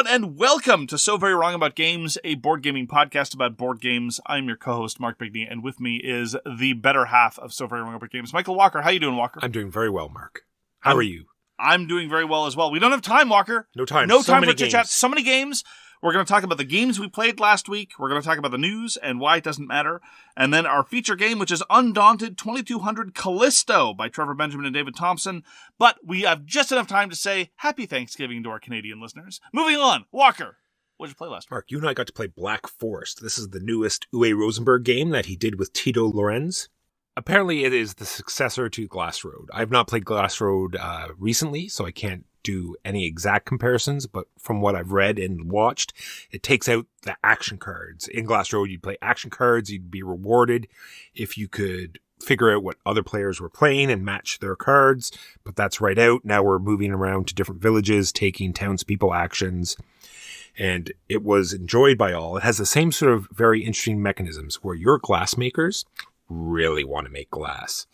everyone, and welcome to So Very Wrong About Games, a board gaming podcast about board games. I'm your co-host, Mark Bigney, and with me is the better half of So Very Wrong About Games, Michael Walker. How you doing, Walker? I'm doing very well, Mark. How are you? I'm doing very well as well. We don't have time, Walker. No time. No so time many for chit-chat. So many games. We're going to talk about the games we played last week. We're going to talk about the news and why it doesn't matter. And then our feature game, which is Undaunted 2200 Callisto by Trevor Benjamin and David Thompson. But we have just enough time to say Happy Thanksgiving to our Canadian listeners. Moving on. Walker, what did you play last week? Mark, you and I got to play Black Forest. This is the newest Rosenberg game that he did with Tido Lorenz. Apparently, it is the successor to Glass Road. I've not played Glass Road recently, so I can't do any exact comparisons, but from what I've read and watched, it takes out the action cards. In Glass Road, you'd play action cards, you'd be rewarded if you could figure out what other players were playing and match their cards, but that's right out. Now we're moving around to different villages, taking townspeople actions, and it was enjoyed by all. It has the same sort of very interesting mechanisms where your glass makers really want to make glass.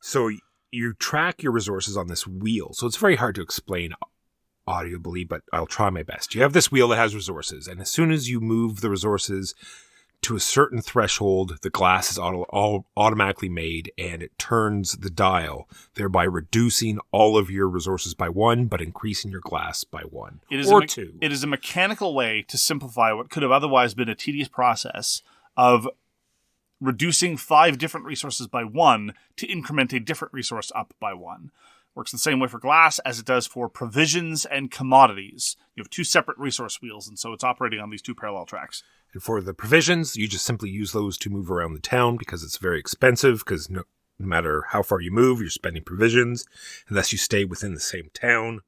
So you track your resources on this wheel. So it's very hard to explain audibly, but I'll try my best. You have this wheel that has resources, and as soon as you move the resources to a certain threshold, the glass is automatically made, and it turns the dial, thereby reducing all of your resources by 1, but increasing your glass by 1 or 2. It is a mechanical way to simplify what could have otherwise been a tedious process of reducing 5 different resources by 1 to increment a different resource up by 1. Works the same way for glass as it does for provisions and commodities. You have 2 separate resource wheels, and so it's operating on these 2 parallel tracks. And for the provisions, you just simply use those to move around the town because it's very expensive, because no matter how far you move, you're spending provisions unless you stay within the same town.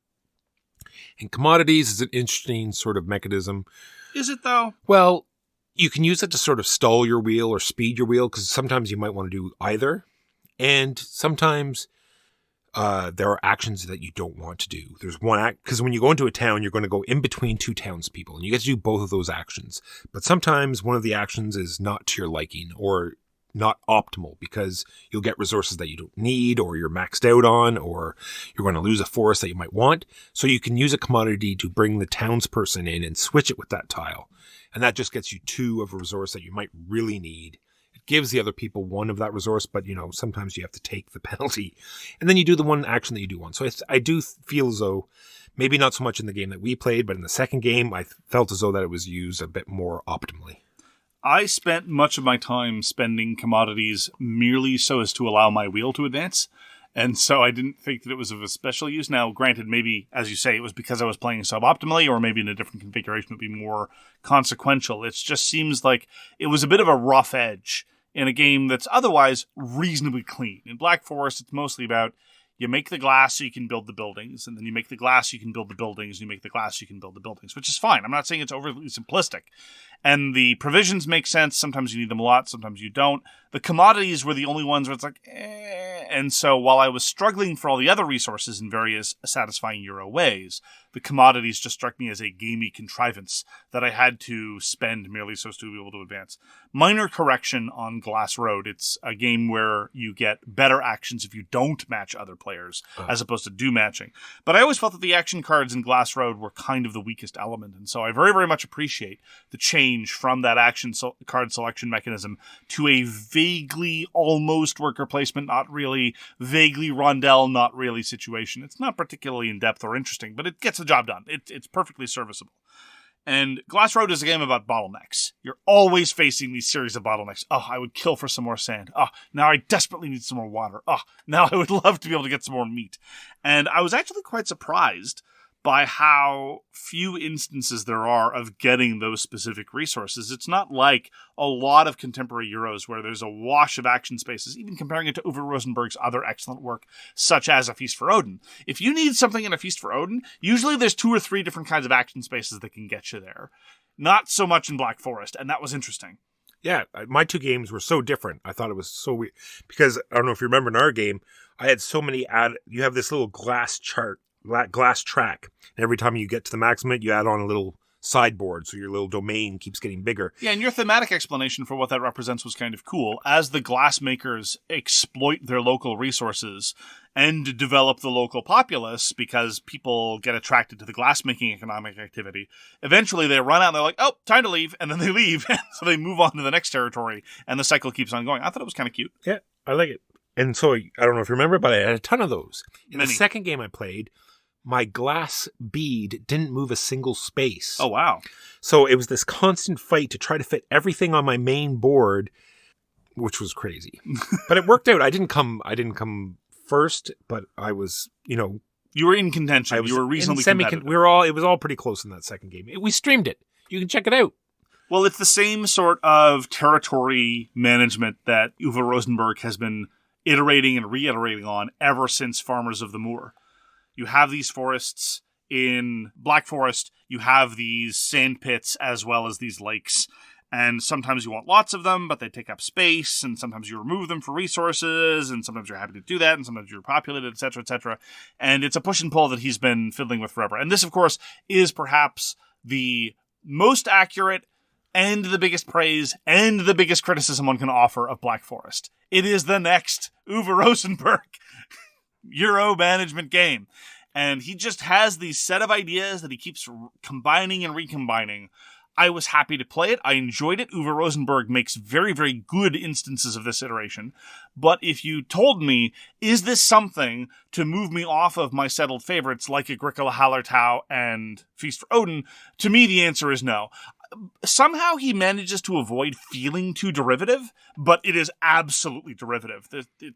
And commodities is an interesting sort of mechanism. Is it, though? Well, you can use it to sort of stall your wheel or speed your wheel, because sometimes you might want to do either. And sometimes there are actions that you don't want to do. There's one act, because when you go into a town, you're going to go in between 2 townspeople, and you get to do both of those actions. But sometimes one of the actions is not to your liking or not optimal, because you'll get resources that you don't need, or you're maxed out on, or you're going to lose a forest that you might want. So you can use a commodity to bring the townsperson in and switch it with that tile. And that just gets you 2 of a resource that you might really need. It gives the other people 1 of that resource, but, sometimes you have to take the penalty. And then you do the one action that you do want. So I do feel as though, maybe not so much in the game that we played, but in the second game, I felt as though that it was used a bit more optimally. I spent much of my time spending commodities merely so as to allow my wheel to advance. And so I didn't think that it was of a special use. Now, granted, maybe, as you say, it was because I was playing suboptimally, or maybe in a different configuration it would be more consequential. It just seems like it was a bit of a rough edge in a game that's otherwise reasonably clean. In Black Forest, it's mostly about you make the glass so you can build the buildings, and then you make the glass so you can build the buildings, and you make the glass so you can build the buildings, which is fine. I'm not saying it's overly simplistic. And the provisions make sense. Sometimes you need them a lot, sometimes you don't. The commodities were the only ones where it's like, And so while I was struggling for all the other resources in various satisfying Euro ways, the commodities just struck me as a gamey contrivance that I had to spend merely so as to be able to advance. Minor correction on Glass Road. It's a game where you get better actions if you don't match other players, as opposed to do matching. But I always felt that the action cards in Glass Road were kind of the weakest element, and so I very, very much appreciate the change from that action card selection mechanism to a vaguely almost worker placement, not really, vaguely rondel, not really situation. It's not particularly in-depth or interesting, but it gets the job done. It's perfectly serviceable. And Glass Road is a game about bottlenecks. You're always facing these series of bottlenecks. Oh, I would kill for some more sand. Oh, now I desperately need some more water. Oh, now I would love to be able to get some more meat. And I was actually quite surprised by how few instances there are of getting those specific resources. It's not like a lot of contemporary Euros where there's a wash of action spaces, even comparing it to Uwe Rosenberg's other excellent work, such as A Feast for Odin. If you need something in A Feast for Odin, usually there's 2 or 3 different kinds of action spaces that can get you there. Not so much in Black Forest, and that was interesting. Yeah, my 2 games were so different. I thought it was so weird. Because, I don't know if you remember in our game, I had so many you have this little glass track. And every time you get to the maximum, you add on a little sideboard, so your little domain keeps getting bigger. Yeah, and your thematic explanation for what that represents was kind of cool. As the glassmakers exploit their local resources and develop the local populace, because people get attracted to the glassmaking economic activity, eventually they run out and they're like, oh, time to leave, and then they leave, so they move on to the next territory, and the cycle keeps on going. I thought it was kind of cute. Yeah, I like it. And so, I don't know if you remember, but I had a ton of those. In Many. the second game I played, my glass bead didn't move a single space. Oh, wow. So it was this constant fight to try to fit everything on my main board, which was crazy. But it worked out. I didn't come first, but I was, you were in contention. You were reasonably competitive. It was all pretty close in that second game. We streamed it. You can check it out. Well, it's the same sort of territory management that Uwe Rosenberg has been iterating and reiterating on ever since Farmers of the Moor. You have these forests. In Black Forest, you have these sand pits as well as these lakes. And sometimes you want lots of them, but they take up space, and sometimes you remove them for resources, and sometimes you're happy to do that, and sometimes you're populated, etc., etc. And it's a push and pull that he's been fiddling with forever. And this, of course, is perhaps the most accurate and the biggest praise and the biggest criticism one can offer of Black Forest. It is the next Uwe Rosenberg Euro management game. And he just has these set of ideas that he keeps combining and recombining. I was happy to play it. I enjoyed it. Uwe Rosenberg makes very, very good instances of this iteration. But if you told me, is this something to move me off of my settled favorites like Agricola, Hallertau, and Feast for Odin, to me the answer is no. Somehow he manages to avoid feeling too derivative, but it is absolutely derivative.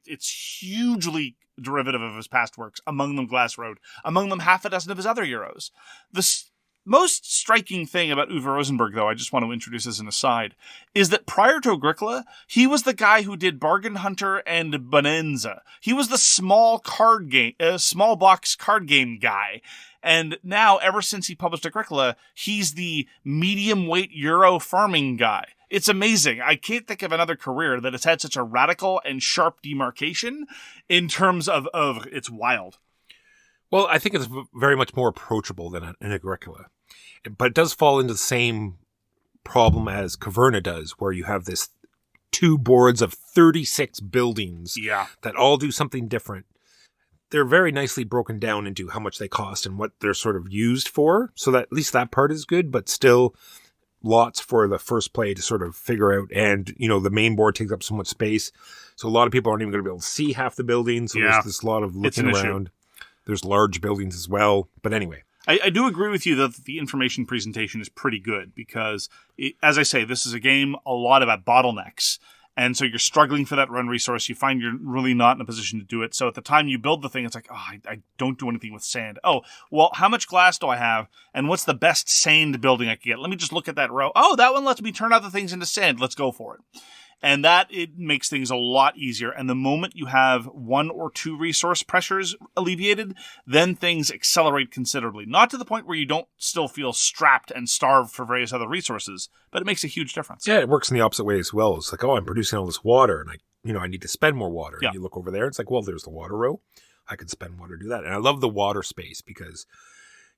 It's hugely derivative of his past works, among them Glass Road, among them half a dozen of his other Euros. The most striking thing about Uwe Rosenberg, though, I just want to introduce as an aside, is that prior to Agricola, he was the guy who did Bargain Hunter and Bonanza. He was the small box card game guy. And now, ever since he published Agricola, he's the medium weight Euro farming guy. It's amazing. I can't think of another career that has had such a radical and sharp demarcation in terms of it's wild. Well, I think it's very much more approachable than an Agricola. But it does fall into the same problem as Caverna does, where you have this 2 boards of 36 buildings that all do something different. They're very nicely broken down into how much they cost and what they're sort of used for, so that at least that part is good, but still lots for the first play to sort of figure out. And, the main board takes up so much space, so a lot of people aren't even going to be able to see half the buildings, so there's this lot of looking around. Issue. There's large buildings as well, but anyway. I do agree with you that the information presentation is pretty good because, as I say, this is a game a lot about bottlenecks. And so you're struggling for that run resource. You find you're really not in a position to do it. So at the time you build the thing, it's like, I don't do anything with sand. Oh, well, how much glass do I have? And what's the best sand building I can get? Let me just look at that row. Oh, that one lets me turn out the things into sand. Let's go for it. And it makes things a lot easier. And the moment you have 1 or 2 resource pressures alleviated, then things accelerate considerably. Not to the point where you don't still feel strapped and starved for various other resources, but it makes a huge difference. Yeah, it works in the opposite way as well. It's like, I'm producing all this water, and I need to spend more water. Yeah. And you look over there, it's like, well, there's the water row. I could spend water to do that. And I love the water space because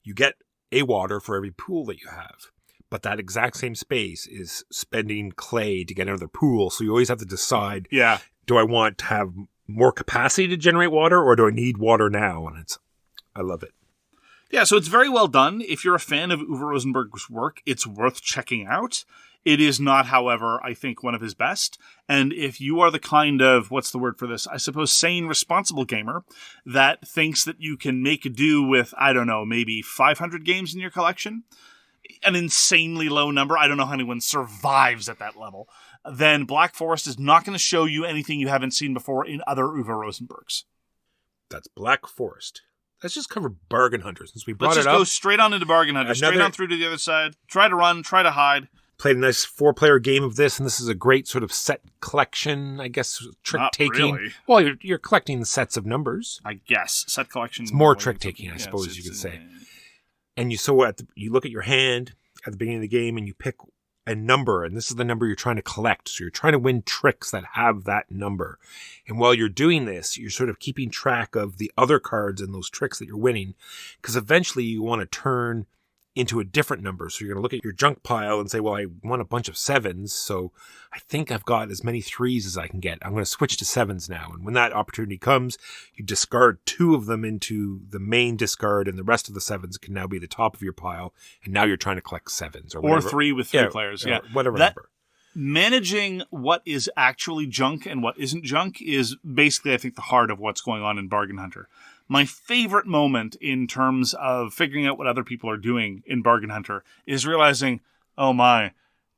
you get a water for every pool that you have. But that exact same space is spending clay to get another pool. So you always have to decide, do I want to have more capacity to generate water or do I need water now? And I love it. Yeah, so it's very well done. If you're a fan of Uwe Rosenberg's work, it's worth checking out. It is not, however, I think one of his best. And if you are the kind of, what's the word for this? I suppose sane, responsible gamer that thinks that you can make do with, I don't know, maybe 500 games in your collection, an insanely low number. I don't know how anyone survives at that level. Then Black Forest is not going to show you anything you haven't seen before in other Uwe Rosenbergs. That's Black Forest. Let's just cover Bargain Hunter since we brought Let's it up. Let's just go straight on into Bargain Hunter. Straight on through to the other side. Try to run. Try to hide. Played a nice 4-player game of this, and this is a great sort of set collection, I guess, trick-taking. Not really. Well, you're collecting sets of numbers. I guess. Set collection. It's more trick-taking, I suppose you could say. And you look at your hand at the beginning of the game and you pick a number, and this is the number you're trying to collect. So you're trying to win tricks that have that number. And while you're doing this, you're sort of keeping track of the other cards and those tricks that you're winning, because eventually you want to turn into a different number. So you're going to look at your junk pile and say, well, I want a bunch of 7s, so I think I've got as many 3s as I can get. I'm going to switch to 7s now. And when that opportunity comes, you discard 2 of them into the main discard, and the rest of the 7s can now be the top of your pile. And now you're trying to collect 7s. Or 3 with 3 players. Yeah. Whatever number. Managing what is actually junk and what isn't junk is basically, I think, the heart of what's going on in Bargain Hunter. My favorite moment in terms of figuring out what other people are doing in Bargain Hunter is realizing, oh my,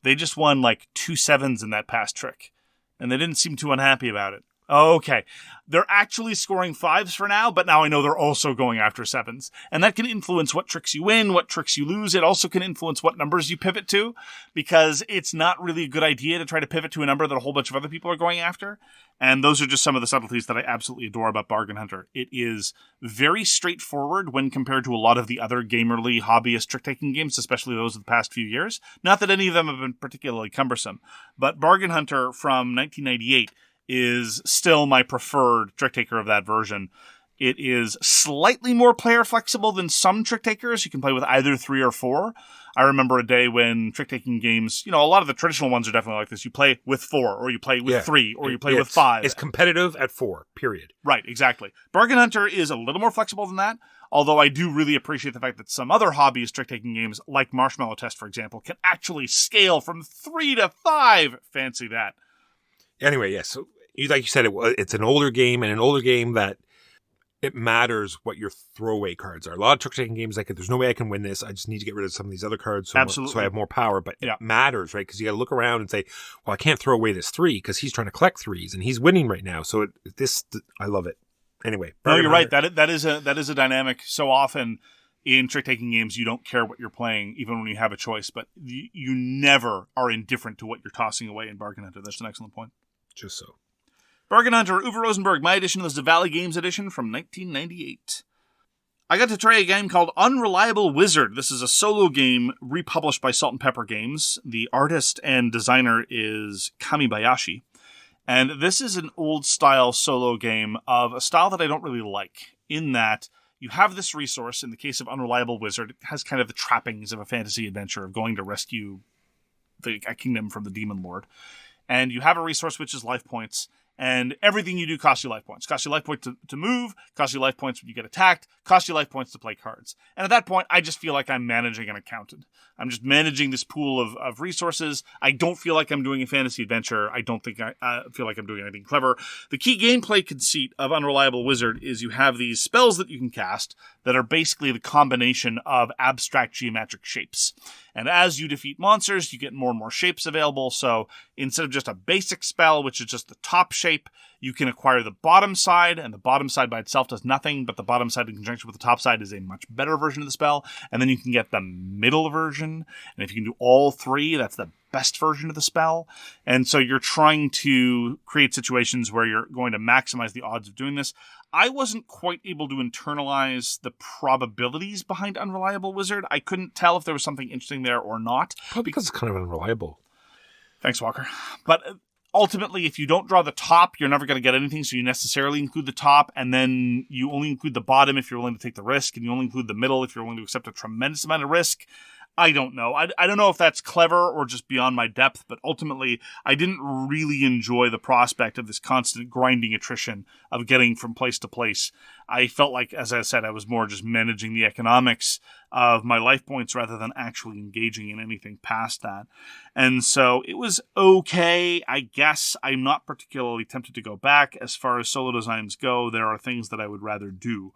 they just won like 2 7s in that past trick. And they didn't seem too unhappy about it. Oh, okay. They're actually scoring 5s for now, but now I know they're also going after 7s. And that can influence what tricks you win, what tricks you lose. It also can influence what numbers you pivot to, because it's not really a good idea to try to pivot to a number that a whole bunch of other people are going after. And those are just some of the subtleties that I absolutely adore about Bargain Hunter. It is very straightforward when compared to a lot of the other gamerly hobbyist trick-taking games, especially those of the past few years. Not that any of them have been particularly cumbersome, but Bargain Hunter from 1998 is still my preferred trick taker of that version. It is slightly more player flexible than some trick takers. You can play with either 3 or 4. I remember a day when trick taking games, a lot of the traditional ones are definitely like this. You play with 4, or you play with 3, or you play with 5. It's competitive at 4, period. Right, exactly. Bargain Hunter is a little more flexible than that, although I do really appreciate the fact that some other hobbyist trick-taking games, like Marshmallow Test, for example, can actually scale from 3 to 5. Fancy that. Anyway, yes. So, like you said, it's an older game, and an older game that it matters what your throwaway cards are. A lot of trick-taking games like, there's no way I can win this. I just need to get rid of some of these other cards so I have more power. But it matters, right? Because you got to look around and say, well, I can't throw away this 3 because he's trying to collect 3s, and he's winning right now. So I love it. Anyway. No, you're right. That is a dynamic. So often in trick-taking games, you don't care what you're playing, even when you have a choice. But you never are indifferent to what you're tossing away in Bargain Hunter. That's an excellent point. Just so. Bargain Hunter, Uwe Rosenberg. My edition was the Valley Games edition from 1998. I got to try a game called Unreliable Wizard. This is a solo game republished by Salt and Pepper Games. The artist and designer is Kamibayashi. And this is an old-style solo game of a style that I don't really like, in that you have this resource. In the case of Unreliable Wizard, it has kind of the trappings of a fantasy adventure of going to rescue a kingdom from the Demon Lord. And you have a resource which is life points, and everything you do costs you life points. Costs you life points to move, costs you life points when you get attacked, costs you life points to play cards. And at that point, I just feel like I'm managing an accountant. I'm just managing this pool of resources. I don't feel like I'm doing a fantasy adventure. I don't think I feel like I'm doing anything clever. The key gameplay conceit of Unreliable Wizard is you have these spells that you can cast that are basically the combination of abstract geometric shapes. And as you defeat monsters, you get more and more shapes available. So instead of just a basic spell, which is just the top shape, you can acquire the bottom side, and the bottom side by itself does nothing, but the bottom side in conjunction with the top side is a much better version of the spell. And then you can get the middle version, and if you can do all 3, that's the best version of the spell. And so you're trying to create situations where you're going to maximize the odds of doing this. I wasn't quite able to internalize the probabilities behind Unreliable Wizard. I couldn't tell if there was something interesting there or not. Probably because it's kind of unreliable. Thanks, Walker. But ultimately, if you don't draw the top, you're never going to get anything, so you necessarily include the top, and then you only include the bottom if you're willing to take the risk, and you only include the middle if you're willing to accept a tremendous amount of risk. I don't know. I don't know if that's clever or just beyond my depth, but ultimately, I didn't really enjoy the prospect of this constant grinding attrition of getting from place to place. I felt like, as I said, I was more just managing the economics of my life points rather than actually engaging in anything past that. And so it was okay, I guess. I'm not particularly tempted to go back. As far as solo designs go, there are things that I would rather do.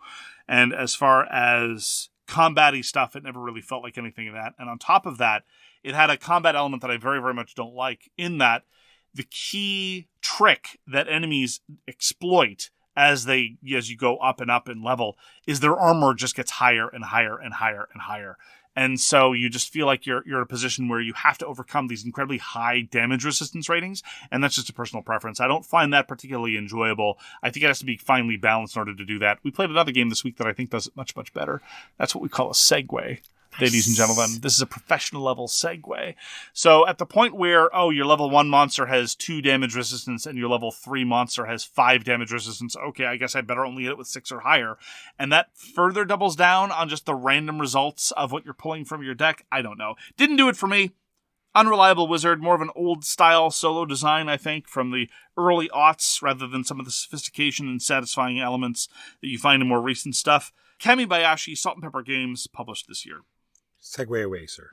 And as far as combat-y stuff, it never really felt like anything of that. And on top of that, it had a combat element that I very, very much don't like, in that the key trick that enemies exploit as you go up and up in level is their armor just gets higher and higher and higher and higher. And so you just feel like you're in a position where you have to overcome these incredibly high damage resistance ratings, and that's just a personal preference. I don't find that particularly enjoyable. I think it has to be finely balanced in order to do that. We played another game this week that I think does it much, much better. That's what we call a segue. ladies and gentlemen. This is a professional level segue. So at the point where, your level 1 monster has 2 damage resistance and your level 3 monster has 5 damage resistance, okay, I guess I better only hit it with 6 or higher. And that further doubles down on just the random results of what you're pulling from your deck. I don't know. Didn't do it for me. Unreliable Wizard, more of an old-style solo design, I think, from the early aughts, rather than some of the sophistication and satisfying elements that you find in more recent stuff. Kamibayashi, Salt and Pepper Games, published this year. Segue away, sir.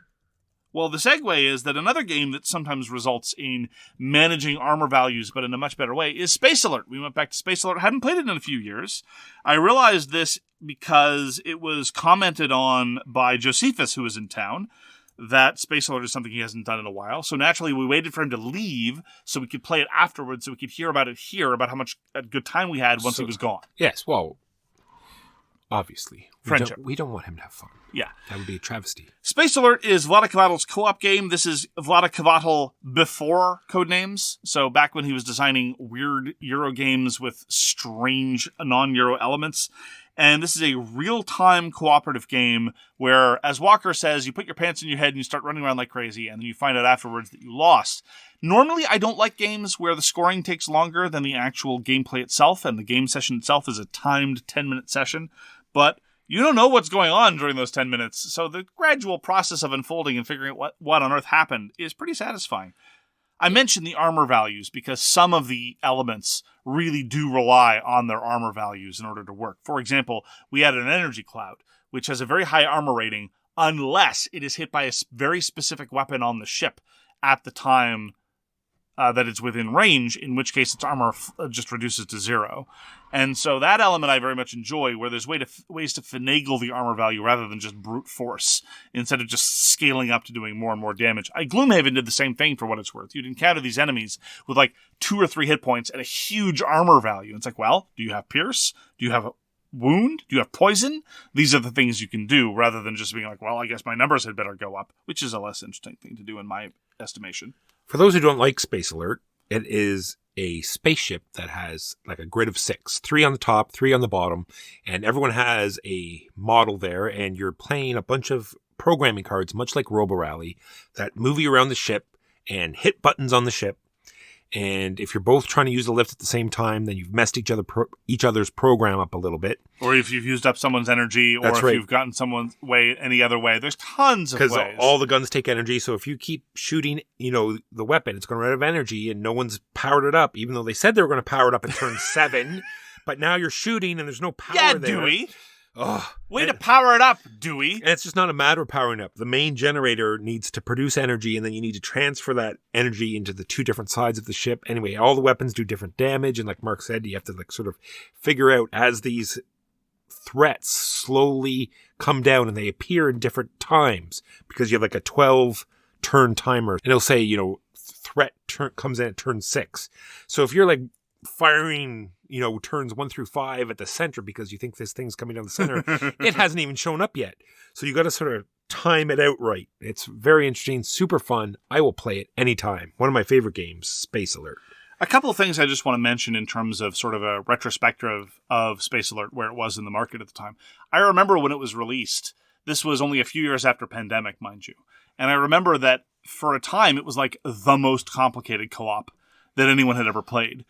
Well, the segue is that another game that sometimes results in managing armor values, but in a much better way, is Space Alert. We went back to Space Alert. Hadn't played it in a few years. I realized this because it was commented on by Josephus, who was in town, that Space Alert is something he hasn't done in a while. So naturally, we waited for him to leave so we could play it afterwards, so we could hear about it here, about how much a good time we had once he was gone. Yes, well, obviously. Friendship. We don't want him to have fun. Yeah. That would be a travesty. Space Alert is Vlaada Chvátil's co-op game. This is Vlaada Chvátil before Codenames. So back when he was designing weird Euro games with strange non-Euro elements. And this is a real-time cooperative game where, as Walker says, you put your pants in your head and you start running around like crazy, and then you find out afterwards that you lost. Normally, I don't like games where the scoring takes longer than the actual gameplay itself, and the game session itself is a timed 10-minute session. But you don't know what's going on during those 10 minutes, so the gradual process of unfolding and figuring out what on earth happened is pretty satisfying. I mentioned the armor values because some of the elements really do rely on their armor values in order to work. For example, we had an energy cloud, which has a very high armor rating unless it is hit by a very specific weapon on the ship at the time that it's within range, in which case its armor just reduces to 0. And so that element I very much enjoy, where there's ways to finagle the armor value rather than just brute force, instead of just scaling up to doing more and more damage. Gloomhaven did the same thing for what it's worth. You'd encounter these enemies with like 2 or 3 hit points and a huge armor value. It's like, well, do you have Pierce? Do you have a wound? Do you have poison? These are the things you can do, rather than just being like, well, I guess my numbers had better go up, which is a less interesting thing to do in my estimation. For those who don't like Space Alert, it is a spaceship that has like a grid of 6, 3 on the top, 3 on the bottom, and everyone has a model there, and you're playing a bunch of programming cards, much like Robo Rally, that move you around the ship and hit buttons on the ship. And if you're both trying to use the lift at the same time, then you've messed each other's program up a little bit. Or if you've used up someone's energy, or if you've gotten someone's way any other way. There's tons of ways. Because all the guns take energy, so if you keep shooting, the weapon, it's going to run out of energy, and no one's powered it up, even though they said they were going to power it up in turn 7. But now you're shooting, and there's no power there. Dewey. Oh, Way to power it up, Dewey. And it's just not a matter of powering up. The main generator needs to produce energy, and then you need to transfer that energy into the 2 different sides of the ship. Anyway, all the weapons do different damage, and like Mark said, you have to sort of figure out as these threats slowly come down, and they appear in different times, because you have like a 12-turn timer, and it'll say, threat comes in at turn 6. So if you're like firing, turns 1 through 5 at the center because you think this thing's coming down the center, it hasn't even shown up yet. So you got to sort of time it out right. It's very interesting, super fun. I will play it anytime. One of my favorite games, Space Alert. A couple of things I just want to mention in terms of sort of a retrospective of Space Alert, where it was in the market at the time. I remember when it was released. This was only a few years after pandemic, mind you. And I remember that for a time, it was like the most complicated co-op that anyone had ever played.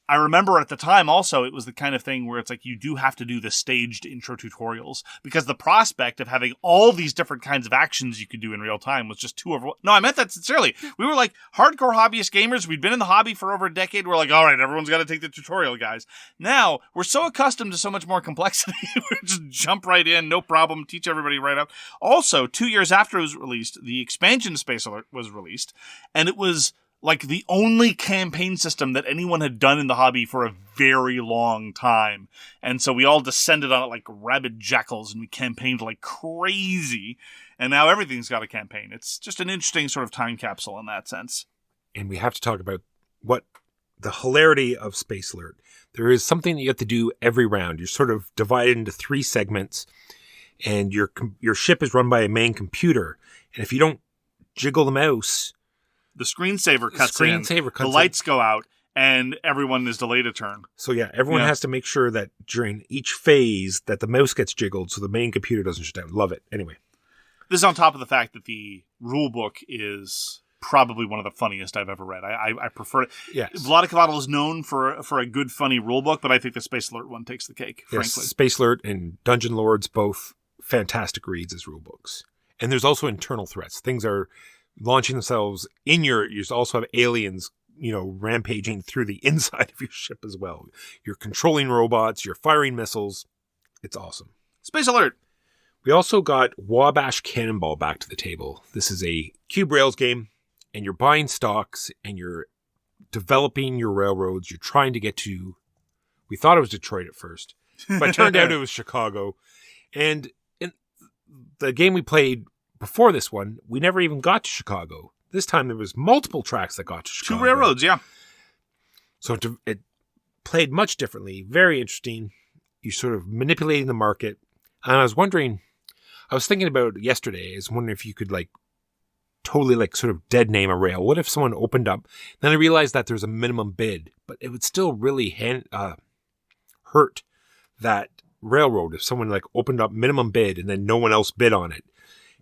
I remember at the time also, it was the kind of thing where it's like you do have to do the staged intro tutorials, because the prospect of having all these different kinds of actions you could do in real time was just too overwhelming. No, I meant that sincerely. We were like hardcore hobbyist gamers. We'd been in the hobby for over a decade. We're like, all right, everyone's got to take the tutorial, guys. Now, we're so accustomed to so much more complexity. We just jump right in, no problem, teach everybody right up. Also, 2 years after it was released, the expansion to Space Alert was released, and it was like the only campaign system that anyone had done in the hobby for a very long time. And so we all descended on it like rabid jackals, and we campaigned like crazy. And now everything's got a campaign. It's just an interesting sort of time capsule in that sense. And we have to talk about what the hilarity of Space Alert. There is something that you have to do every round. You're sort of divided into 3 segments, and your ship is run by a main computer. And if you don't jiggle the mouse, the screensaver cuts in, the lights go out, and everyone is delayed a turn. So yeah, everyone has to make sure that during each phase that the mouse gets jiggled so the main computer doesn't shut down. Love it. Anyway. This is on top of the fact that the rule book is probably one of the funniest I've ever read. I prefer it. Yes. Vlaada Chvátil is known for a good, funny rule book, but I think the Space Alert one takes the cake, Yes, frankly. Space Alert and Dungeon Lords, both fantastic reads as rule books. And there's also internal threats. Things are launching themselves in you also have aliens, rampaging through the inside of your ship as well. You're controlling robots, you're firing missiles. It's awesome. Space Alert! We also got Wabash Cannonball back to the table. This is a cube rails game, and you're buying stocks, and you're developing your railroads. You're trying to get to, we thought it was Detroit at first, but it turned out it was Chicago. And in the game we played before this one, we never even got to Chicago. This time there was multiple tracks that got to Chicago. 2 railroads, yeah. So it played much differently. Very interesting. You're sort of manipulating the market. And I was thinking about it yesterday. I was wondering if you could totally sort of dead name a rail. What if someone opened up? Then I realized that there's a minimum bid, but it would still really hurt that railroad if someone opened up minimum bid and then no one else bid on it.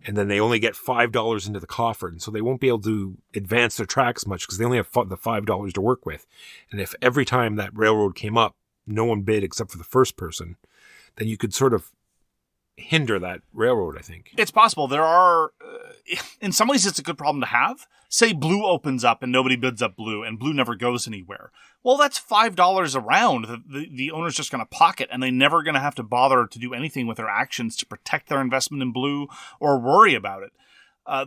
And then they only get $5 into the coffer. And so they won't be able to advance their tracks much because they only have the $5 to work with. And if every time that railroad came up, no one bid except for the first person, then you could sort of hinder that railroad, I think. It's possible. There are, in some ways, it's a good problem to have. Say blue opens up and nobody bids up blue, and blue never goes anywhere. Well, that's $5 a round. The owner's just going to pocket, and they're never going to have to bother to do anything with their actions to protect their investment in blue or worry about it.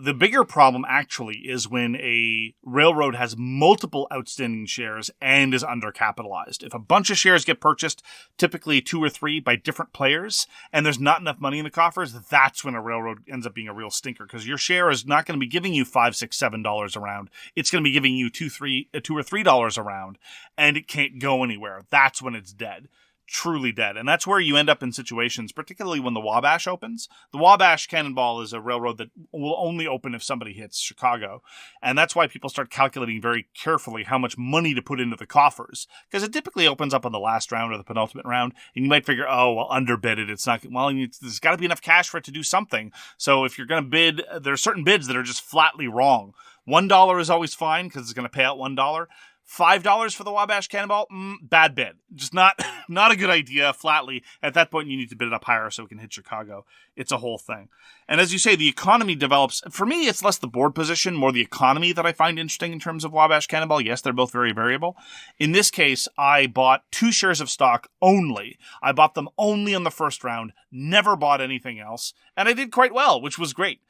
The bigger problem, actually, is when a railroad has multiple outstanding shares and is undercapitalized. If a bunch of shares get purchased, typically 2 or 3 by different players, and there's not enough money in the coffers, that's when a railroad ends up being a real stinker, because your share is not going to be giving you $5, $6, $7 a round. It's going to be giving you $2 or $3 a round, and it can't go anywhere. That's when it's dead. Truly dead. And that's where you end up in situations, particularly when the Wabash opens. The Wabash Cannonball is a railroad that will only open if somebody hits Chicago. And that's why people start calculating very carefully how much money to put into the coffers. Because it typically opens up on the last round or the penultimate round. And you might figure, underbid it. It's not, there's got to be enough cash for it to do something. So if you're going to bid, there are certain bids that are just flatly wrong. $1 is always fine because it's going to pay out $1. $5 for the Wabash Cannonball? Bad bid. Just not a good idea, flatly. At that point, you need to bid it up higher so it can hit Chicago. It's a whole thing. And as you say, the economy develops. For me, it's less the board position, more the economy that I find interesting in terms of Wabash Cannonball. Yes, they're both very variable. In this case, I bought 2 shares of stock only. I bought them only on the first round, never bought anything else, and I did quite well, which was great.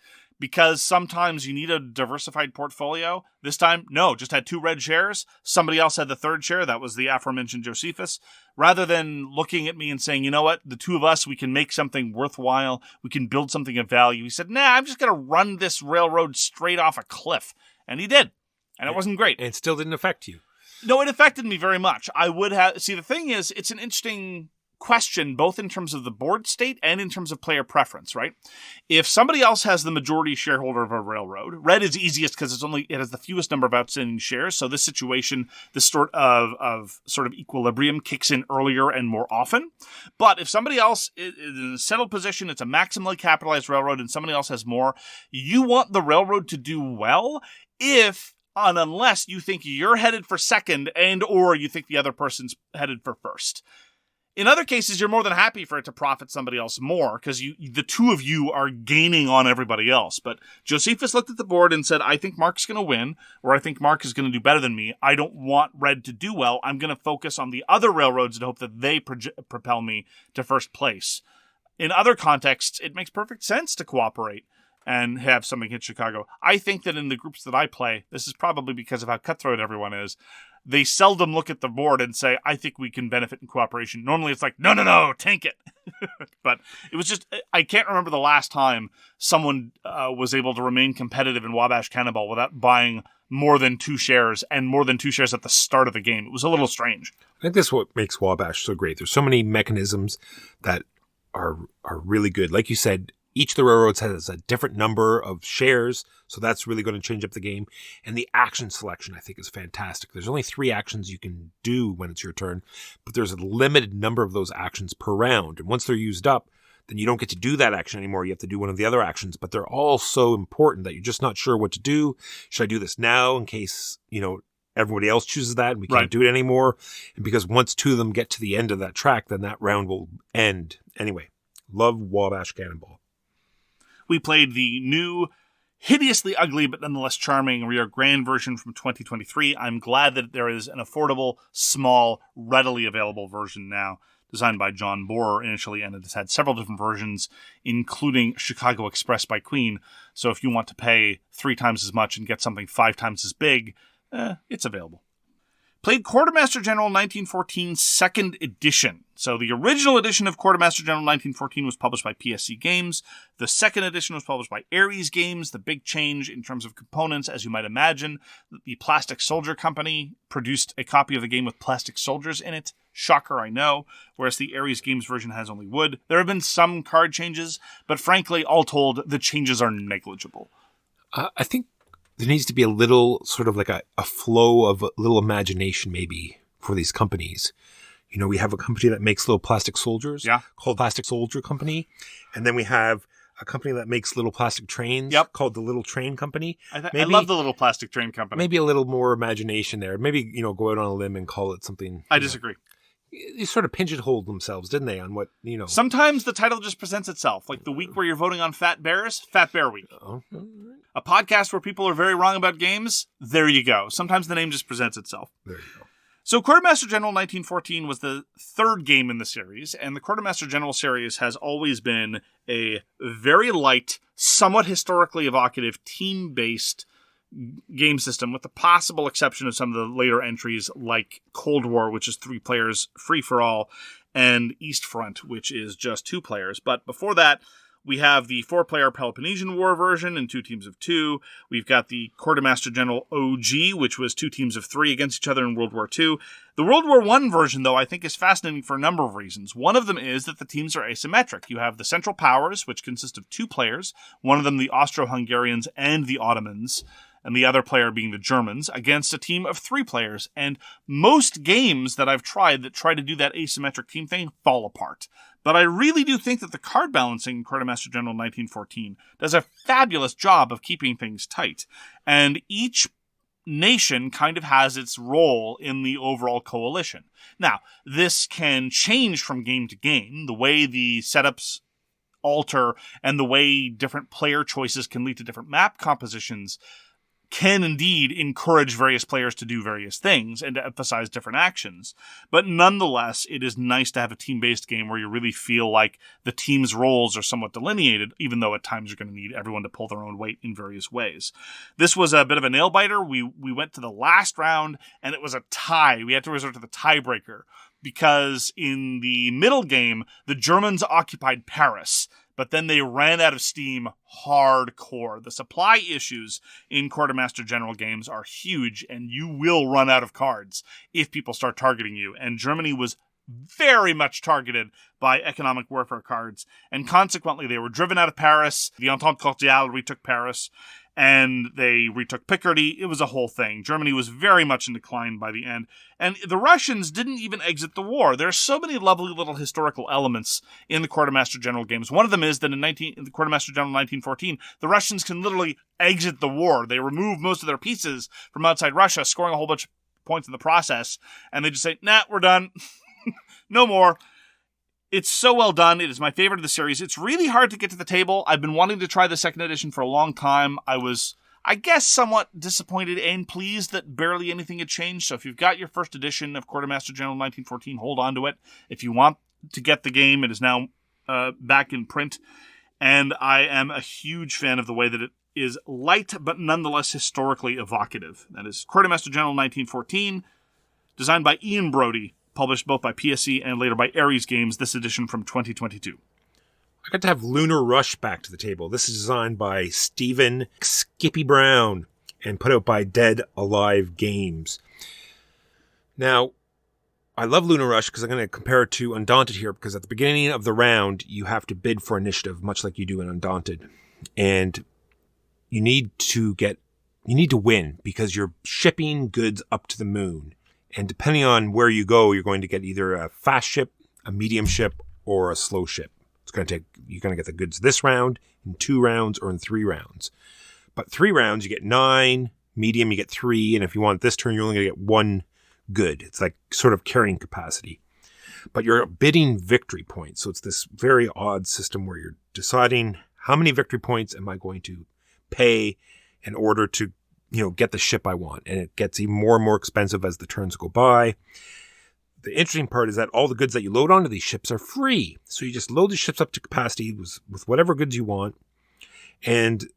Because sometimes you need a diversified portfolio. This time, no, just had 2 red shares. Somebody else had the 3rd share. That was the aforementioned Josephus. Rather than looking at me and saying, you know what, the 2 of us, we can make something worthwhile. We can build something of value. He said, I'm just going to run this railroad straight off a cliff. And he did. And it wasn't great. And it still didn't affect you. No, it affected me very much. I would have... See, the thing is, it's an interesting question, both in terms of the board state and in terms of player preference, right? If somebody else has the majority shareholder of a railroad, red is easiest because it has the fewest number of outstanding shares. So this situation, this sort of equilibrium kicks in earlier and more often. But if somebody else is in a settled position, it's a maximally capitalized railroad, and somebody else has more, you want the railroad to do well unless you think you're headed for second and or you think the other person's headed for first. In other cases, you're more than happy for it to profit somebody else more because the 2 of you are gaining on everybody else. But Josephus looked at the board and said, I think Mark's going to win, or I think Mark is going to do better than me. I don't want red to do well. I'm going to focus on the other railroads and hope that they propel me to first place. In other contexts, it makes perfect sense to cooperate and have something hit Chicago. I think that in the groups that I play, this is probably because of how cutthroat everyone is, they seldom look at the board and say, I think we can benefit in cooperation. Normally it's like, no, tank it. But it was just, I can't remember the last time someone was able to remain competitive in Wabash Cannonball without buying more than 2 shares and more than 2 shares at the start of the game. It was a little strange. I think that's what makes Wabash so great. There's so many mechanisms that are really good. Like you said, each of the railroads has a different number of shares, so that's really going to change up the game. And the action selection, I think, is fantastic. There's only 3 actions you can do when it's your turn, but there's a limited number of those actions per round. And once they're used up, then you don't get to do that action anymore. You have to do one of the other actions, but they're all so important that you're just not sure what to do. Should I do this now in case, everybody else chooses that and we can't do it anymore? And because once two of them get to the end of that track, then that round will end. Anyway, love Wabash Cannonball. We played the new, hideously ugly but nonetheless charming Rio Grande version from 2023. I'm glad that there is an affordable, small, readily available version now, designed by John Bohrer initially, and it has had several different versions, including Chicago Express by Queen. So if you want to pay 3 times as much and get something 5 times as big, it's available. Played Quartermaster General 1914 2nd Edition. So the original edition of Quartermaster General 1914 was published by PSC Games. The second edition was published by Ares Games. The big change in terms of components, as you might imagine, the Plastic Soldier Company produced a copy of the game with plastic soldiers in it. Shocker, I know. Whereas the Ares Games version has only wood. There have been some card changes, but frankly, all told, the changes are negligible. I think there needs to be a little sort of like a flow of a little imagination maybe for these companies. We have a company that makes little plastic soldiers called Plastic Soldier Company. And then we have a company that makes little plastic trains called the Little Train Company. I love the Little Plastic Train Company. Maybe a little more imagination there. Maybe, go out on a limb and call it something. I disagree. They sort of pigeonholed themselves, didn't they, on what, Sometimes the title just presents itself. Like the week where you're voting on Fat Bears, Fat Bear Week. Oh. A podcast where people are very wrong about games, there you go. Sometimes the name just presents itself. There you go. So Quartermaster General 1914 was the third game in the series, and the Quartermaster General series has always been a very light, somewhat historically evocative, team-based game system, with the possible exception of some of the later entries like Cold War, which is 3 players free-for-all, and East Front, which is just 2 players. But before that, we have the 4-player Peloponnesian War version in 2 teams of 2. We've got the Quartermaster General OG, which was 2 teams of 3 against each other in World War II. The World War I version, though, I think is fascinating for a number of reasons. One of them is that the teams are asymmetric. You have the Central Powers, which consist of 2 players, one of them the Austro-Hungarians and the Ottomans, and the other player being the Germans, against a team of 3 players. And most games that I've tried that try to do that asymmetric team thing fall apart. But I really do think that the card balancing in Quartermaster General 1914 does a fabulous job of keeping things tight. And each nation kind of has its role in the overall coalition. Now, this can change from game to game. The way the setups alter and the way different player choices can lead to different map compositions can indeed encourage various players to do various things and to emphasize different actions. But nonetheless, it is nice to have a team-based game where you really feel like the team's roles are somewhat delineated, even though at times you're going to need everyone to pull their own weight in various ways. This was a bit of a nail-biter. We went to the last round, and it was a tie. We had to resort to the tiebreaker, because in the middle game, the Germans occupied Paris, but then they ran out of steam hardcore. The supply issues in Quartermaster General games are huge, and you will run out of cards if people start targeting you. And Germany was very much targeted by economic warfare cards, and consequently they were driven out of Paris. The Entente Cordiale retook Paris, and they retook Picardy. It was a whole thing. Germany was very much in decline by the end. And the Russians didn't even exit the war. There are so many lovely little historical elements in the Quartermaster General games. One of them is that in the Quartermaster General 1914, the Russians can literally exit the war. They remove most of their pieces from outside Russia, scoring a whole bunch of points in the process. And they just say, nah, we're done. No more. It's so well done. It is my favorite of the series. It's really hard to get to the table. I've been wanting to try the second edition for a long time. I was, I guess, somewhat disappointed and pleased that barely anything had changed. So if you've got your first edition of Quartermaster General 1914, hold on to it. If you want to get the game, it is now back in print. And I am a huge fan of the way that it is light, but nonetheless historically evocative. That is Quartermaster General 1914, designed by Ian Brody, published both by PSC and later by Ares Games, this edition from 2022. I got to have Lunar Rush back to the table. This is designed by Stephen Skippy Brown and put out by Dead Alive Games. Now, I love Lunar Rush because I'm going to compare it to Undaunted here, because at the beginning of the round, you have to bid for initiative, much like you do in Undaunted. And you need to win because you're shipping goods up to the moon. And depending on where you go, you're going to get either a fast ship, a medium ship, or a slow ship. you're going to get the goods this round, in 2 rounds, or in 3 rounds. But 3 rounds, you get 9, medium, you get 3, and if you want this turn, you're only going to get 1 good. It's like sort of carrying capacity. But you're bidding victory points. So it's this very odd system where you're deciding how many victory points am I going to pay in order to, get the ship I want. And it gets even more and more expensive as the turns go by. The interesting part is that all the goods that you load onto these ships are free. So you just load the ships up to capacity with whatever goods you want. And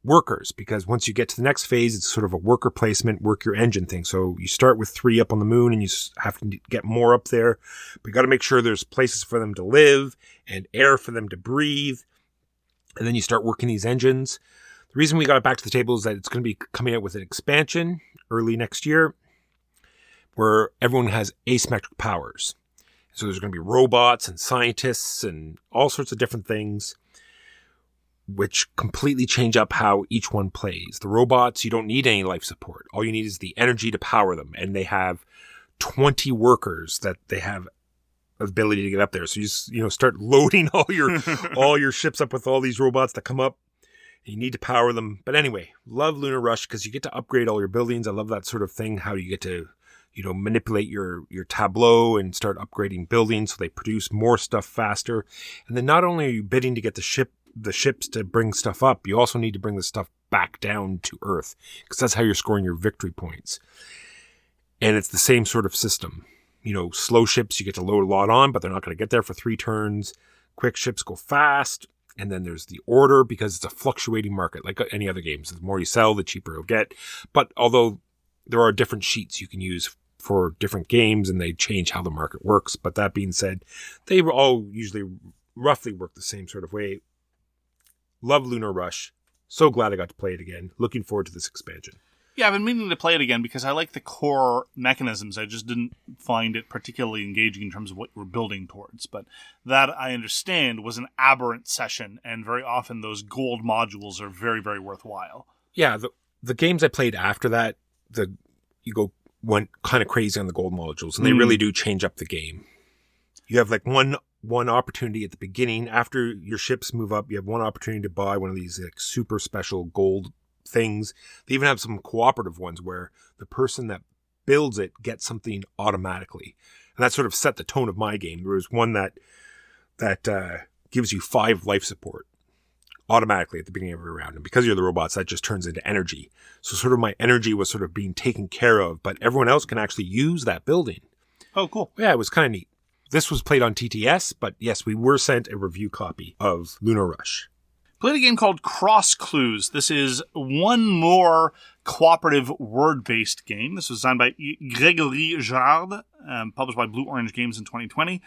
workers, because once you get to the next phase, it's sort of a worker placement, work your engine thing. So you start with 3 up on the moon and you have to get more up there. But you got to make sure there's places for them to live and air for them to breathe. And then you start working these engines. The reason we got it back to the table is that it's going to be coming out with an expansion early next year where everyone has asymmetric powers. So there's going to be robots and scientists and all sorts of different things, which completely change up how each one plays. The robots, you don't need any life support. All you need is the energy to power them. And they have 20 workers that they have ability to get up there. So you just, start loading all your ships up with all these robots that come up. You need to power them. But anyway, love Lunar Rush because you get to upgrade all your buildings. I love that sort of thing. How you get to, manipulate your tableau and start upgrading buildings so they produce more stuff faster. And then not only are you bidding to get the ships to bring stuff up, you also need to bring the stuff back down to Earth because that's how you're scoring your victory points. And it's the same sort of system. Slow ships you get to load a lot on, but they're not going to get there for 3 turns. Quick ships go fast. And then there's the order because it's a fluctuating market like any other games. The more you sell, the cheaper you'll get. But although there are different sheets you can use for different games and they change how the market works. But that being said, they all usually roughly work the same sort of way. Love Lunar Rush. So glad I got to play it again. Looking forward to this expansion. Yeah, I've been meaning to play it again because I like the core mechanisms. I just didn't find it particularly engaging in terms of what you were building towards. But that, I understand, was an aberrant session, and very often those gold modules are very, very worthwhile. Yeah, the games I played after that, went kind of crazy on the gold modules, and they really do change up the game. You have like one opportunity at the beginning. After your ships move up, you have one opportunity to buy one of these like super special gold things. They even have some cooperative ones where the person that builds it gets something automatically. And that sort of set the tone of my game. There was one that gives you 5 life support automatically at the beginning of every round. And because you're the robots, that just turns into energy. So sort of my energy was sort of being taken care of, but everyone else can actually use that building. Oh, cool. Yeah, it was kind of neat. This was played on TTS, but yes, we were sent a review copy of Lunar Rush. Played a game called Cross Clues. This is one more cooperative word-based game. This was designed by Grégory Grard, published by Blue Orange Games in 2020.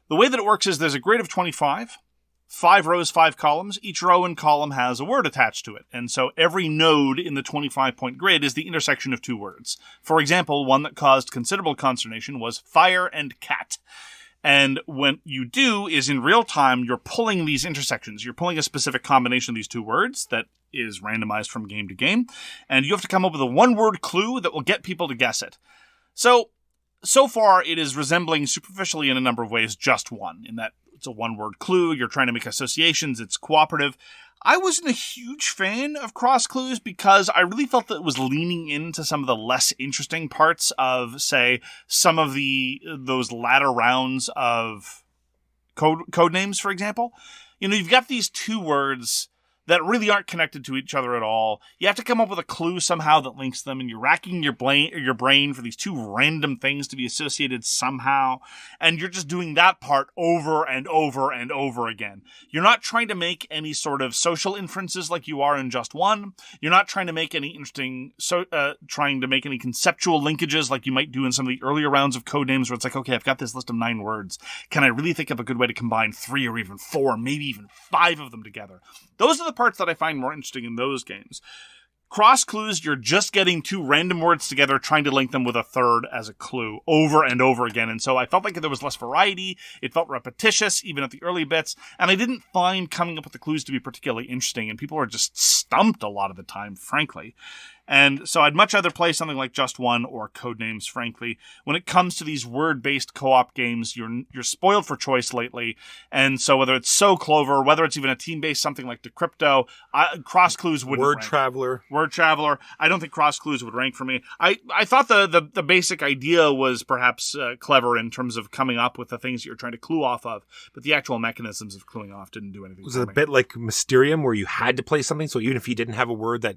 The way that it works is there's a grid of 25, 5 rows, 5 columns. Each row and column has a word attached to it. And so every node in the 25-point grid is the intersection of 2 words. For example, one that caused considerable consternation was fire and cat. And what you do is in real time, you're pulling these intersections. You're pulling a specific combination of these 2 words that is randomized from game to game. And you have to come up with a 1-word clue that will get people to guess it. So far, it is resembling superficially in a number of ways just one, in that it's a 1-word clue. You're trying to make associations. It's cooperative. I wasn't a huge fan of Cross Clues because I really felt that it was leaning into some of the less interesting parts of, say, some of those latter rounds of code names, for example. You've got these 2 words that really aren't connected to each other at all. You have to come up with a clue somehow that links them, and you're racking your brain for these 2 random things to be associated somehow, and you're just doing that part over and over and over again. You're not trying to make any sort of social inferences like you are in Just One. You're not trying to make any trying to make any conceptual linkages like you might do in some of the earlier rounds of Codenames where it's like, okay, I've got this list of 9 words. Can I really think of a good way to combine 3 or even 4, maybe even 5 of them together? Those are the parts that I find more interesting in those games. Cross Clues, you're just getting 2 random words together, trying to link them with a third as a clue over and over again. And so I felt like there was less variety. It felt repetitious, even at the early bits. And I didn't find coming up with the clues to be particularly interesting. And people were just stumped a lot of the time, frankly. And so I'd much rather play something like Just One or Codenames, frankly. When it comes to these word-based co-op games, you're spoiled for choice lately. And so whether it's So Clover, whether it's even a team-based something like Decrypto, Cross Clues wouldn't Word rank. Traveler. I don't think Cross Clues would rank for me. I thought the basic idea was perhaps clever in terms of coming up with the things that you're trying to clue off of, but the actual mechanisms of cluing off didn't do anything. Was it a bit like Mysterium, where you had to play something, so even if you didn't have a word that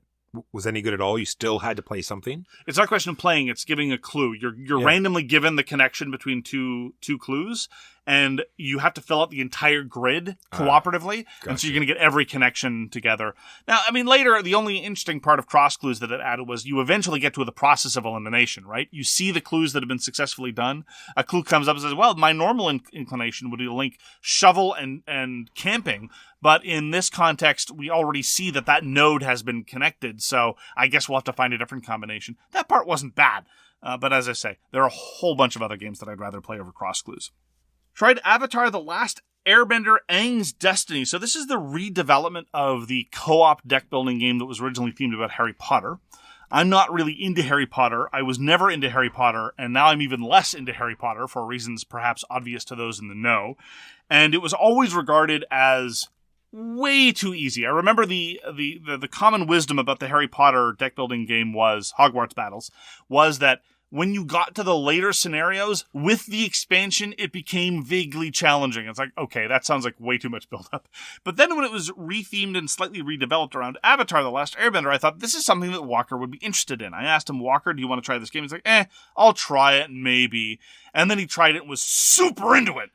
was any good at all, you still had to play something? It's not a question of playing, it's giving a clue. You're randomly given the connection between two clues, and you have to fill out the entire grid cooperatively, and so you're going to get every connection together. Now, I mean, later, the only interesting part of Cross Clues that it added was you eventually get to the process of elimination, right? You see the clues that have been successfully done. A clue comes up and says, well, my normal inclination would be to link shovel and camping, but in this context, we already see that node has been connected, so I guess we'll have to find a different combination. That part wasn't bad, but as I say, there are a whole bunch of other games that I'd rather play over Cross Clues. Tried Avatar The Last Airbender Aang's Destiny. So this is the redevelopment of the co-op deck-building game that was originally themed about Harry Potter. I'm not really into Harry Potter. I was never into Harry Potter, and now I'm even less into Harry Potter for reasons perhaps obvious to those in the know. And it was always regarded as way too easy. I remember the common wisdom about the Harry Potter deck-building game was, Hogwarts Battles, was that when you got to the later scenarios, with the expansion, it became vaguely challenging. It's like, okay, that sounds like way too much build-up. But then when it was rethemed and slightly redeveloped around Avatar The Last Airbender, I thought, this is something that Walker would be interested in. I asked him, Walker, do you want to try this game? He's like, I'll try it, maybe. And then he tried it and was super into it.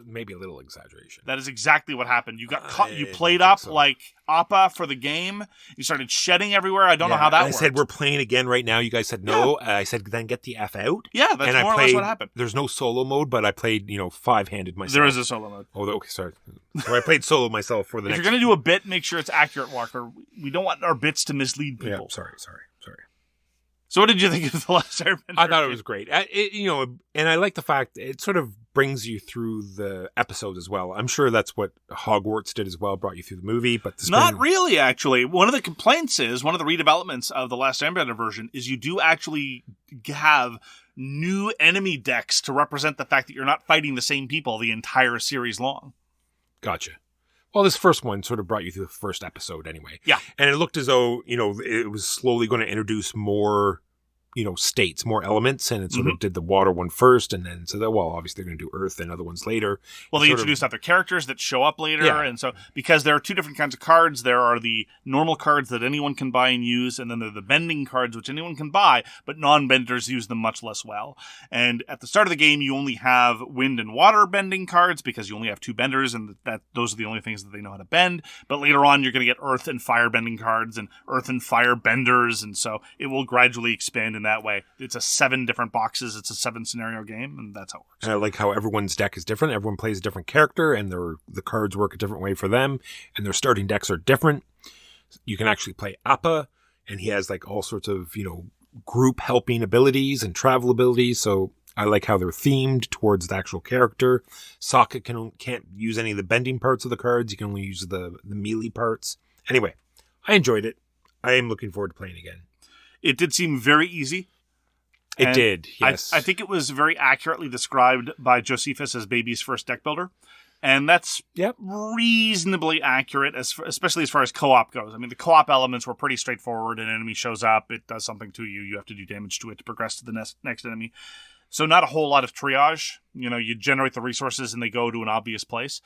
Maybe a little exaggeration. That is exactly what happened. You got caught. You played up like Appa for the game. You started shedding everywhere. I don't know how that worked. I said, we're playing again right now. You guys said no. Yeah. I said, then get the F out. Yeah, that's more or less what happened. There's no solo mode, but I played, five-handed myself. There is a solo mode. Oh, okay, sorry. So I played solo myself for the next. If you're going to do a bit, make sure it's accurate, Walker. We don't want our bits to mislead people. Yeah, sorry. So what did you think of The Last Airbender? I thought it was great. And I like the fact it sort of brings you through the episode as well. I'm sure that's what Hogwarts did as well, brought you through the movie. But not really, actually. One of the complaints is, one of the redevelopments of the Last Airbender version is you do actually have new enemy decks to represent the fact that you're not fighting the same people the entire series long. Gotcha. Well, this first one sort of brought you through the first episode anyway. Yeah. And it looked as though, it was slowly going to introduce more, states, more elements, and it sort of did the water one first, and then so that, well, obviously they're going to do earth and other ones later. Well, they introduced other characters that show up later, and so because there are two different kinds of cards, there are the normal cards that anyone can buy and use, and then there are the bending cards which anyone can buy, but non-benders use them much less well. And at the start of the game, you only have wind and water bending cards because you only have two benders, and those are the only things that they know how to bend. But later on, you're going to get earth and fire bending cards and earth and fire benders, and so it will gradually expand in that way. It's a 7 different boxes. It's a 7 scenario game, and that's how it works. And I like how everyone's deck is different. Everyone plays a different character, and the cards work a different way for them, and their starting decks are different. You can actually play Appa, and he has like all sorts of, group helping abilities and travel abilities, so I like how they're themed towards the actual character. Sokka can't use any of the bending parts of the cards. You can only use the melee parts. Anyway, I enjoyed it. I am looking forward to playing again. It did seem very easy. It did, yes. I think it was very accurately described by Josephus as Baby's first deck builder. And that's reasonably accurate, especially as far as co-op goes. I mean, the co-op elements were pretty straightforward. An enemy shows up, it does something to you, you have to do damage to it to progress to the next enemy. So not a whole lot of triage. You generate the resources and they go to an obvious place.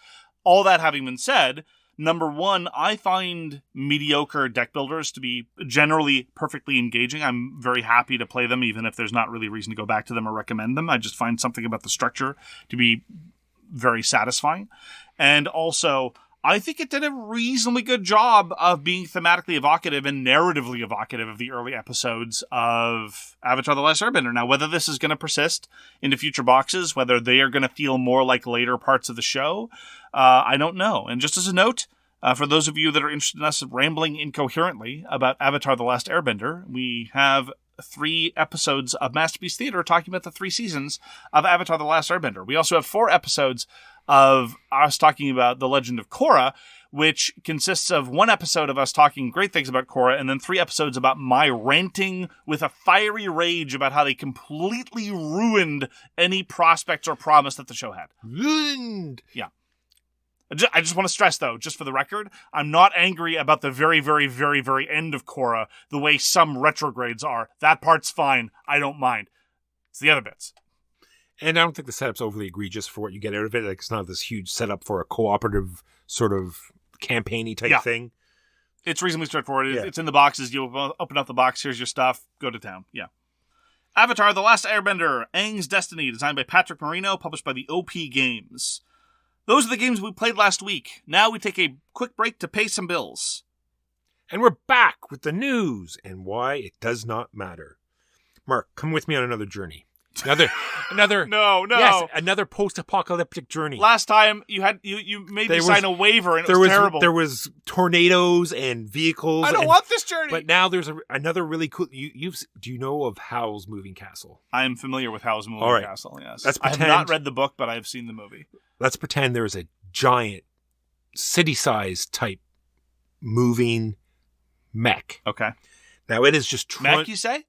All that having been said, number one, I find mediocre deck builders to be generally perfectly engaging. I'm very happy to play them, even if there's not really a reason to go back to them or recommend them. I just find something about the structure to be very satisfying. And also, I think it did a reasonably good job of being thematically evocative and narratively evocative of the early episodes of Avatar The Last Airbender. Now, whether this is going to persist into future boxes, whether they are going to feel more like later parts of the show, I don't know. And just as a note, for those of you that are interested in us rambling incoherently about Avatar The Last Airbender, we have 3 episodes of Masterpiece Theater talking about the 3 seasons of Avatar The Last Airbender. We also have 4 episodes of us talking about The Legend of Korra, which consists of 1 episode of us talking great things about Korra, and then 3 episodes about my ranting with a fiery rage about how they completely ruined any prospects or promise that the show had. Ruined! Yeah. I just want to stress, though, just for the record, I'm not angry about the very, very, very, very end of Korra the way some retrogrades are. That part's fine. I don't mind. It's the other bits. And I don't think the setup's overly egregious for what you get out of it. Like, it's not this huge setup for a cooperative sort of campaign-y type thing. It's reasonably straightforward. Yeah. It's in the boxes. You open up the box. Here's your stuff. Go to town. Yeah. Avatar: The Last Airbender, Aang's Destiny, designed by Patrick Marino, published by the OP Games. Those are the games we played last week. Now we take a quick break to pay some bills. And we're back with the news and why it does not matter. Mark, come with me on another journey. Another No. Yes, another post-apocalyptic journey. Last time you made me sign a waiver and it was terrible. There was tornadoes and vehicles. I don't want this journey. But now there's another really cool. Do you know of Howl's Moving Castle? I am familiar with Howl's Moving Castle. Yes, I have not read the book, but I have seen the movie. Let's pretend there's a giant city-sized type moving mech. Okay. Now it is just mech. You say?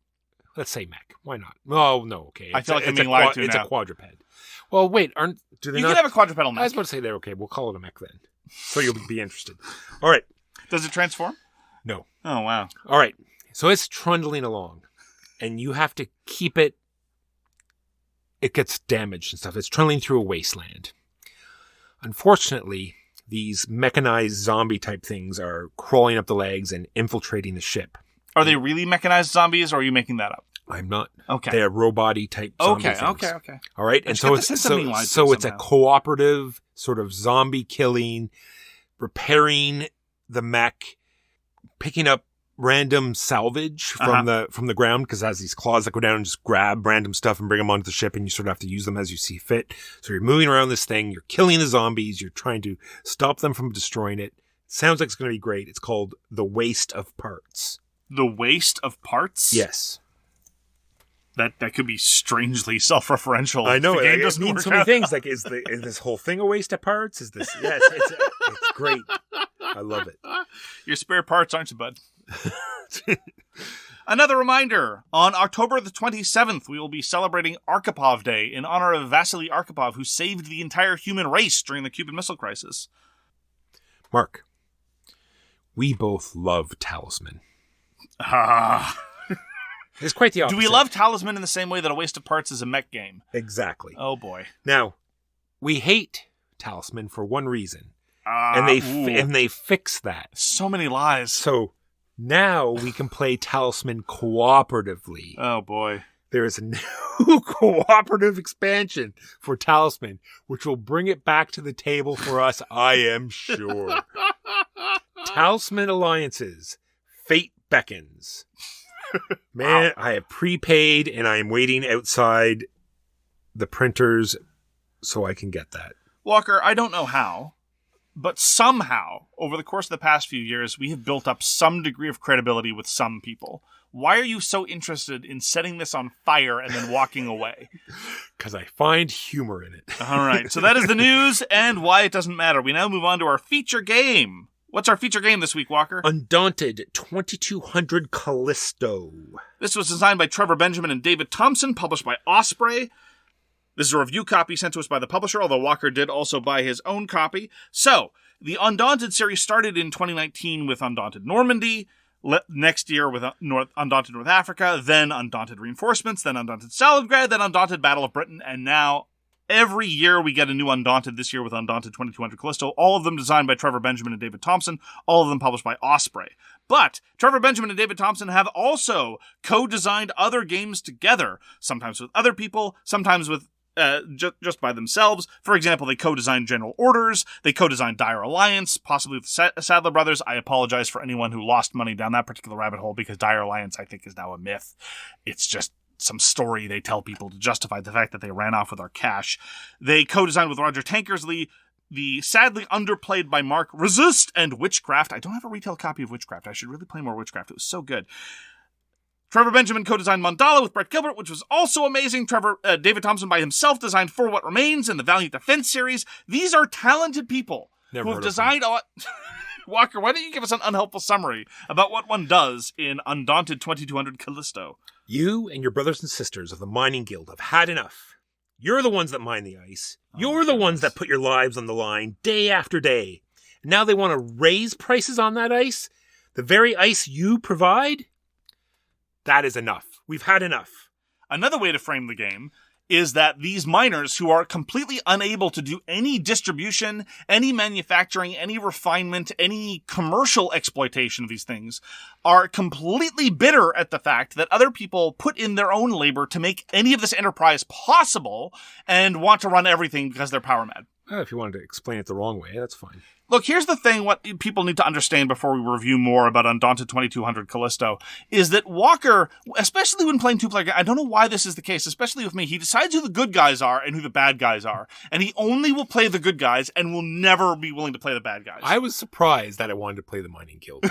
Let's say mech. Why not? Oh, no, okay. I feel like I'm being lied to now. It's a quadruped. Well, wait, do they you not? You can have a quadrupedal mech. I was about to say they're okay. We'll call it a mech then. So you'll be interested. All right. Does it transform? No. Oh, wow. All right. So it's trundling along, and you have to keep it. It gets damaged and stuff. It's trundling through a wasteland. Unfortunately, these mechanized zombie-type things are crawling up the legs and infiltrating the ship. Are they really mechanized zombies, or are you making that up? I'm not. Okay. They're robot-y type zombie things. Okay. All right? And so it's a cooperative sort of zombie killing, repairing the mech, picking up random salvage from the ground, because it has these claws that go down and just grab random stuff and bring them onto the ship, and you sort of have to use them as you see fit. So you're moving around this thing, you're killing the zombies, you're trying to stop them from destroying it. Sounds like it's going to be great. It's called The Waste of Parts. The Waste of Parts? Yes. That could be strangely self-referential. I know. It means so many things. Like, is this whole thing a waste of parts? Is this? Yes, it's great. I love it. Your spare parts, aren't you, bud? Another reminder, on October the 27th, we will be celebrating Arkhipov Day in honor of Vasily Arkhipov, who saved the entire human race during the Cuban Missile Crisis. Mark, we both love Talisman. It's quite the opposite. Do we love Talisman in the same way that A Waste of Parts is a mech game? Exactly. Oh, boy. Now, we hate Talisman for one reason, and they fix that. So many lies. So now we can play Talisman cooperatively. Oh, boy. There is a new cooperative expansion for Talisman, which will bring it back to the table for us, I am sure. Talisman Alliances. Fate beckons. Man, I have prepaid and I am waiting outside the printers so I can get that. Walker, I don't know how, but somehow, over the course of the past few years, we have built up some degree of credibility with some people. Why are you so interested in setting this on fire and then walking away? Because I find humor in it. All right, so that is the news and why it doesn't matter. We now move on to our feature game. What's our feature game this week, Walker? Undaunted 2200 Callisto. This was designed by Trevor Benjamin and David Thompson, published by Osprey. This is a review copy sent to us by the publisher, although Walker did also buy his own copy. So, the Undaunted series started in 2019 with Undaunted Normandy, next year with Undaunted North Africa, then Undaunted Reinforcements, then Undaunted Stalingrad, then Undaunted Battle of Britain, and now every year we get a new Undaunted, this year with Undaunted 2200 Callisto, all of them designed by Trevor Benjamin and David Thompson, all of them published by Osprey. But Trevor Benjamin and David Thompson have also co-designed other games together, sometimes with other people, sometimes with just by themselves. For example, they co-designed General Orders, they co-designed Dire Alliance, possibly with Sadler Brothers. I apologize for anyone who lost money down that particular rabbit hole, because Dire Alliance, I think, is now a myth. It's just some story they tell people to justify the fact that they ran off with our cash. They co-designed with Roger Tankersley the sadly underplayed by Mark Resist and Witchcraft. I don't have a retail copy of Witchcraft. I should really play more Witchcraft. It was so good. Trevor Benjamin co-designed Mandala with Brett Gilbert, which was also amazing. David Thompson by himself designed For What Remains and the Valiant Defense series. These are talented people Never who have heard of designed a lot... Walker, why don't you give us an unhelpful summary about what one does in Undaunted 2200 Callisto? You and your brothers and sisters of the Mining Guild have had enough. You're the ones that mine the ice. You're the ones that put your lives on the line day after day. And now they want to raise prices on that ice? The very ice you provide? That is enough. We've had enough. Another way to frame the game is that these miners who are completely unable to do any distribution, any manufacturing, any refinement, any commercial exploitation of these things are completely bitter at the fact that other people put in their own labor to make any of this enterprise possible and want to run everything because they're power mad. If you wanted to explain it the wrong way, that's fine. Look, here's the thing, what people need to understand before we review more about Undaunted 2200 Callisto, is that Walker, especially when playing two-player, I don't know why this is the case, especially with me, he decides who the good guys are and who the bad guys are, and he only will play the good guys and will never be willing to play the bad guys. I was surprised that I wanted to play the Mining Guild.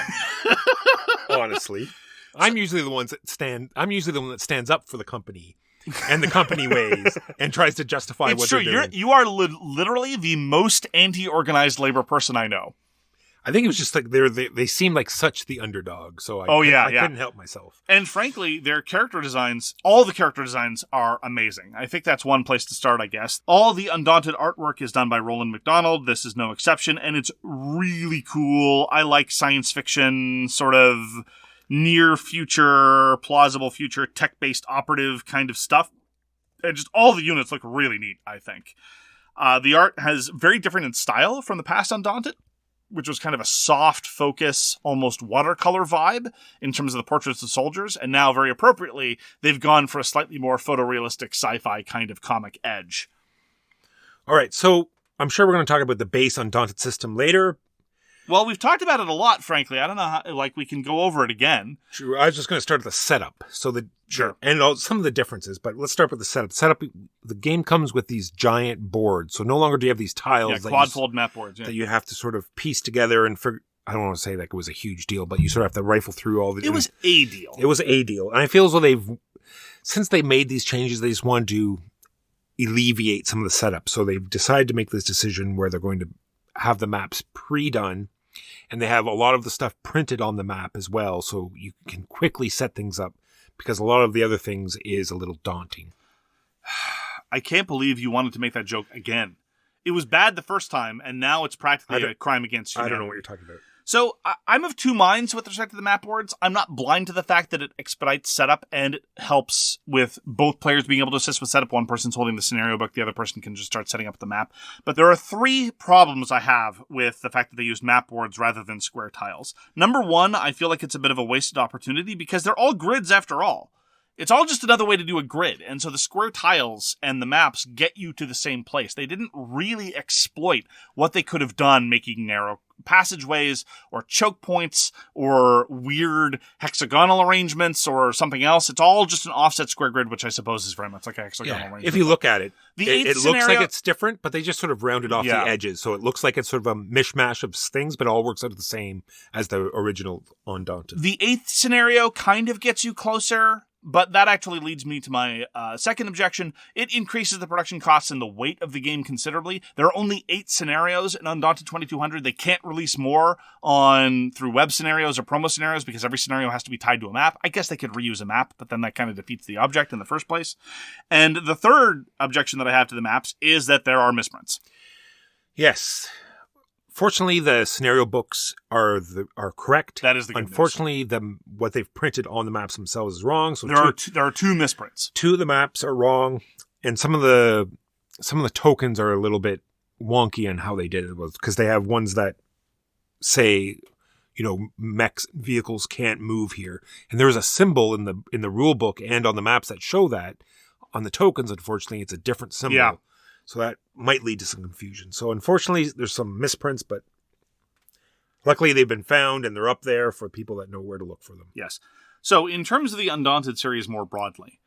Honestly. I'm usually the one that stands up for the company and the company ways and tries to justify what they're doing. You are literally the most anti-organized labor person I know. I think it was just like they seemed like such the underdog, so I couldn't help myself. And frankly, their character designs, all the character designs are amazing. I think that's one place to start, I guess. All the Undaunted artwork is done by Roland McDonald. This is no exception, and it's really cool. I like science fiction, sort of near future, plausible future, tech-based operative kind of stuff. And just all the units look really neat, I think. The art has very different in style from the past Undaunted, which was kind of a soft focus, almost watercolor vibe in terms of the portraits of soldiers. And now, very appropriately, they've gone for a slightly more photorealistic sci-fi kind of comic edge. All right, so I'm sure we're going to talk about the base Undaunted system later. Well, we've talked about it a lot, frankly. I don't know how, we can go over it again. Sure. I was just going to start with the setup. Sure. And some of the differences, but let's start with the setup. The game comes with these giant boards, so no longer do you have these tiles. Quad-fold map boards. Yeah. That you have to sort of piece together and figure. I don't want to say like it was a huge deal, but you sort of have to rifle through all the. It was a deal. It was a deal. And I feel as though since they made these changes, they just wanted to alleviate some of the setup. So they've decided to make this decision where they're going to have the maps pre-done. And they have a lot of the stuff printed on the map as well, so you can quickly set things up, because a lot of the other things is a little daunting. I can't believe you wanted to make that joke again. It was bad the first time, and now it's practically a crime against humanity. I don't know what you're talking about. So I'm of two minds with respect to the map boards. I'm not blind to the fact that it expedites setup and it helps with both players being able to assist with setup. One person's holding the scenario book, the other person can just start setting up the map. But there are three problems I have with the fact that they use map boards rather than square tiles. Number one, I feel like it's a bit of a wasted opportunity because they're all grids after all. It's all just another way to do a grid, and so the square tiles and the maps get you to the same place. They didn't really exploit what they could have done making narrow passageways or choke points or weird hexagonal arrangements or something else. It's all just an offset square grid, which I suppose is very much like a hexagonal arrangement. If you look at it, it looks like it's different, but they just sort of rounded off the edges. So it looks like it's sort of a mishmash of things, but it all works out the same as the original Undaunted. The 8th scenario kind of gets you closer, but that actually leads me to my second objection. It increases the production costs and the weight of the game considerably. There are only 8 scenarios in Undaunted 2200. They can't release more through web scenarios or promo scenarios because every scenario has to be tied to a map. I guess they could reuse a map, but then that kind of defeats the object in the first place. And the third objection that I have to the maps is that there are misprints. Yes. Fortunately, the scenario books are correct. That is the good Unfortunately, what they've printed on the maps themselves is wrong. So there are two misprints. 2 of the maps are wrong, and some of the tokens are a little bit wonky on how they did it, because they have ones that say, mechs vehicles can't move here, and there's a symbol in the rule book and on the maps that show that. On the tokens, unfortunately, it's a different symbol. Yeah. So that might lead to some confusion. So unfortunately, there's some misprints, but luckily they've been found and they're up there for people that know where to look for them. Yes. So in terms of the Undaunted series more broadly,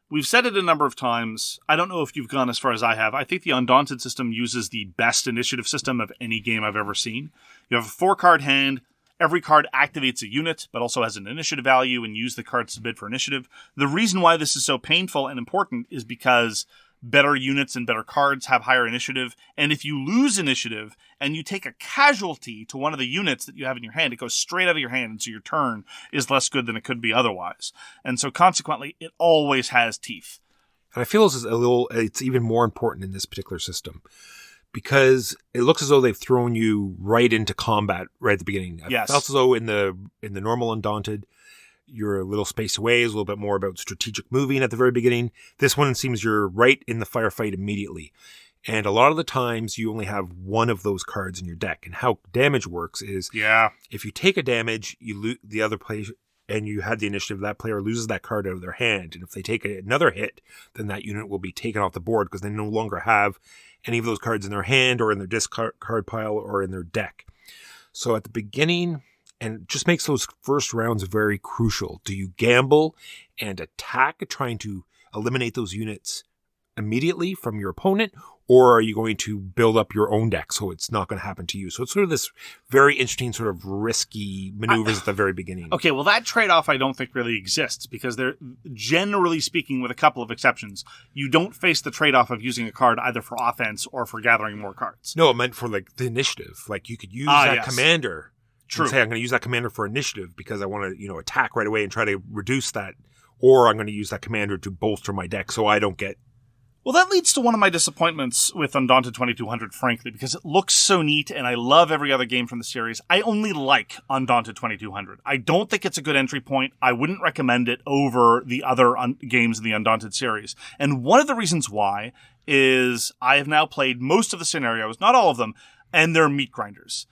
we've said it a number of times. I don't know if you've gone as far as I have. I think the Undaunted system uses the best initiative system of any game I've ever seen. You have a 4-card hand. Every card activates a unit, but also has an initiative value, and use the cards to bid for initiative. The reason why this is so painful and important is because better units and better cards have higher initiative. And if you lose initiative and you take a casualty to one of the units that you have in your hand, it goes straight out of your hand, and so your turn is less good than it could be otherwise. And so consequently, it always has teeth. And I feel it's even more important in this particular system, because it looks as though they've thrown you right into combat right at the beginning. Yes. It felt as though in the normal Undaunted, you're a little space away. It's a little bit more about strategic moving at the very beginning. This one seems you're right in the firefight immediately. And a lot of the times you only have one of those cards in your deck. And how damage works is if you take a damage, you lose the other player, and you had the initiative, that player loses that card out of their hand. And if they take another hit, then that unit will be taken off the board because they no longer have any of those cards in their hand or in their discard pile or in their deck. So at the beginning, and it just makes those first rounds very crucial. Do you gamble and attack, trying to eliminate those units immediately from your opponent, or are you going to build up your own deck so it's not going to happen to you? So it's sort of this very interesting sort of risky maneuvers at the very beginning. Okay, well, that trade-off I don't think really exists, because they're, generally speaking, with a couple of exceptions, you don't face the trade-off of using a card either for offense or for gathering more cards. No, it meant for like the initiative. Like you could use commander. True. And say, I'm going to use that commander for initiative because I want to, attack right away and try to reduce that. Or I'm going to use that commander to bolster my deck so I don't get... Well, that leads to one of my disappointments with Undaunted 2200, frankly, because it looks so neat and I love every other game from the series. I only like Undaunted 2200. I don't think it's a good entry point. I wouldn't recommend it over the other games in the Undaunted series. And one of the reasons why is I have now played most of the scenarios, not all of them, and they're meat grinders.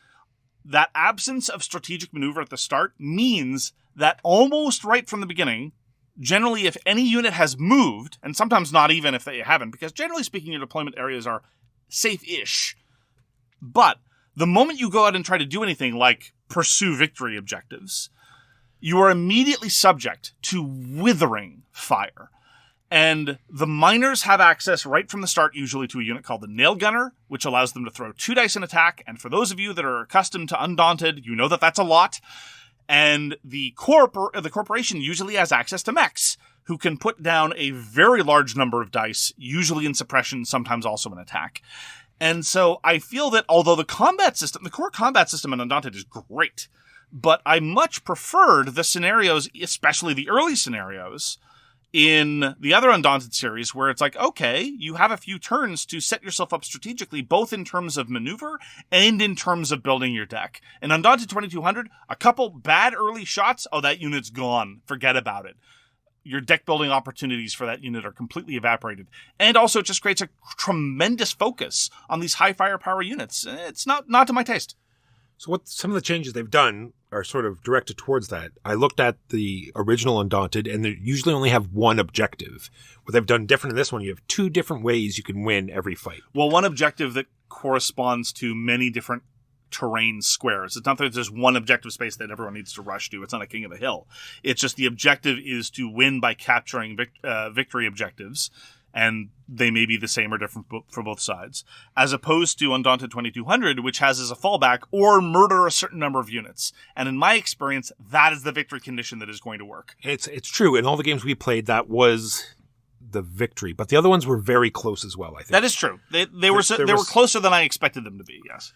That absence of strategic maneuver at the start means that almost right from the beginning, generally if any unit has moved, and sometimes not even if they haven't, because generally speaking your deployment areas are safe-ish, but the moment you go out and try to do anything like pursue victory objectives, you are immediately subject to withering fire. And the miners have access right from the start usually to a unit called the Nail Gunner, which allows them to throw 2 dice in attack. And for those of you that are accustomed to Undaunted, you know that that's a lot. And the corporation usually has access to mechs, who can put down a very large number of dice, usually in suppression, sometimes also in attack. And so I feel that although the core combat system in Undaunted is great, but I much preferred the scenarios, especially the early scenarios, in the other Undaunted series, where it's like, okay, you have a few turns to set yourself up strategically, both in terms of maneuver and in terms of building your deck. In Undaunted 2200, a couple bad early shots, that unit's gone. Forget about it. Your deck building opportunities for that unit are completely evaporated. And also it just creates a tremendous focus on these high firepower units. It's not to my taste. So what some of the changes they've done are sort of directed towards that. I looked at the original Undaunted, and they usually only have one objective. What they've done different in this one, you have 2 different ways you can win every fight. Well, one objective that corresponds to many different terrain squares. It's not that there's one objective space that everyone needs to rush to. It's not a king of the hill. It's just the objective is to win by capturing victory objectives. And they may be the same or different for both sides, as opposed to Undaunted 2200, which has as a fallback, or murder a certain number of units. And in my experience, that is the victory condition that is going to work. It's true. In all the games we played, that was the victory. But the other ones were very close as well, I think. That is true. They were closer than I expected them to be, yes.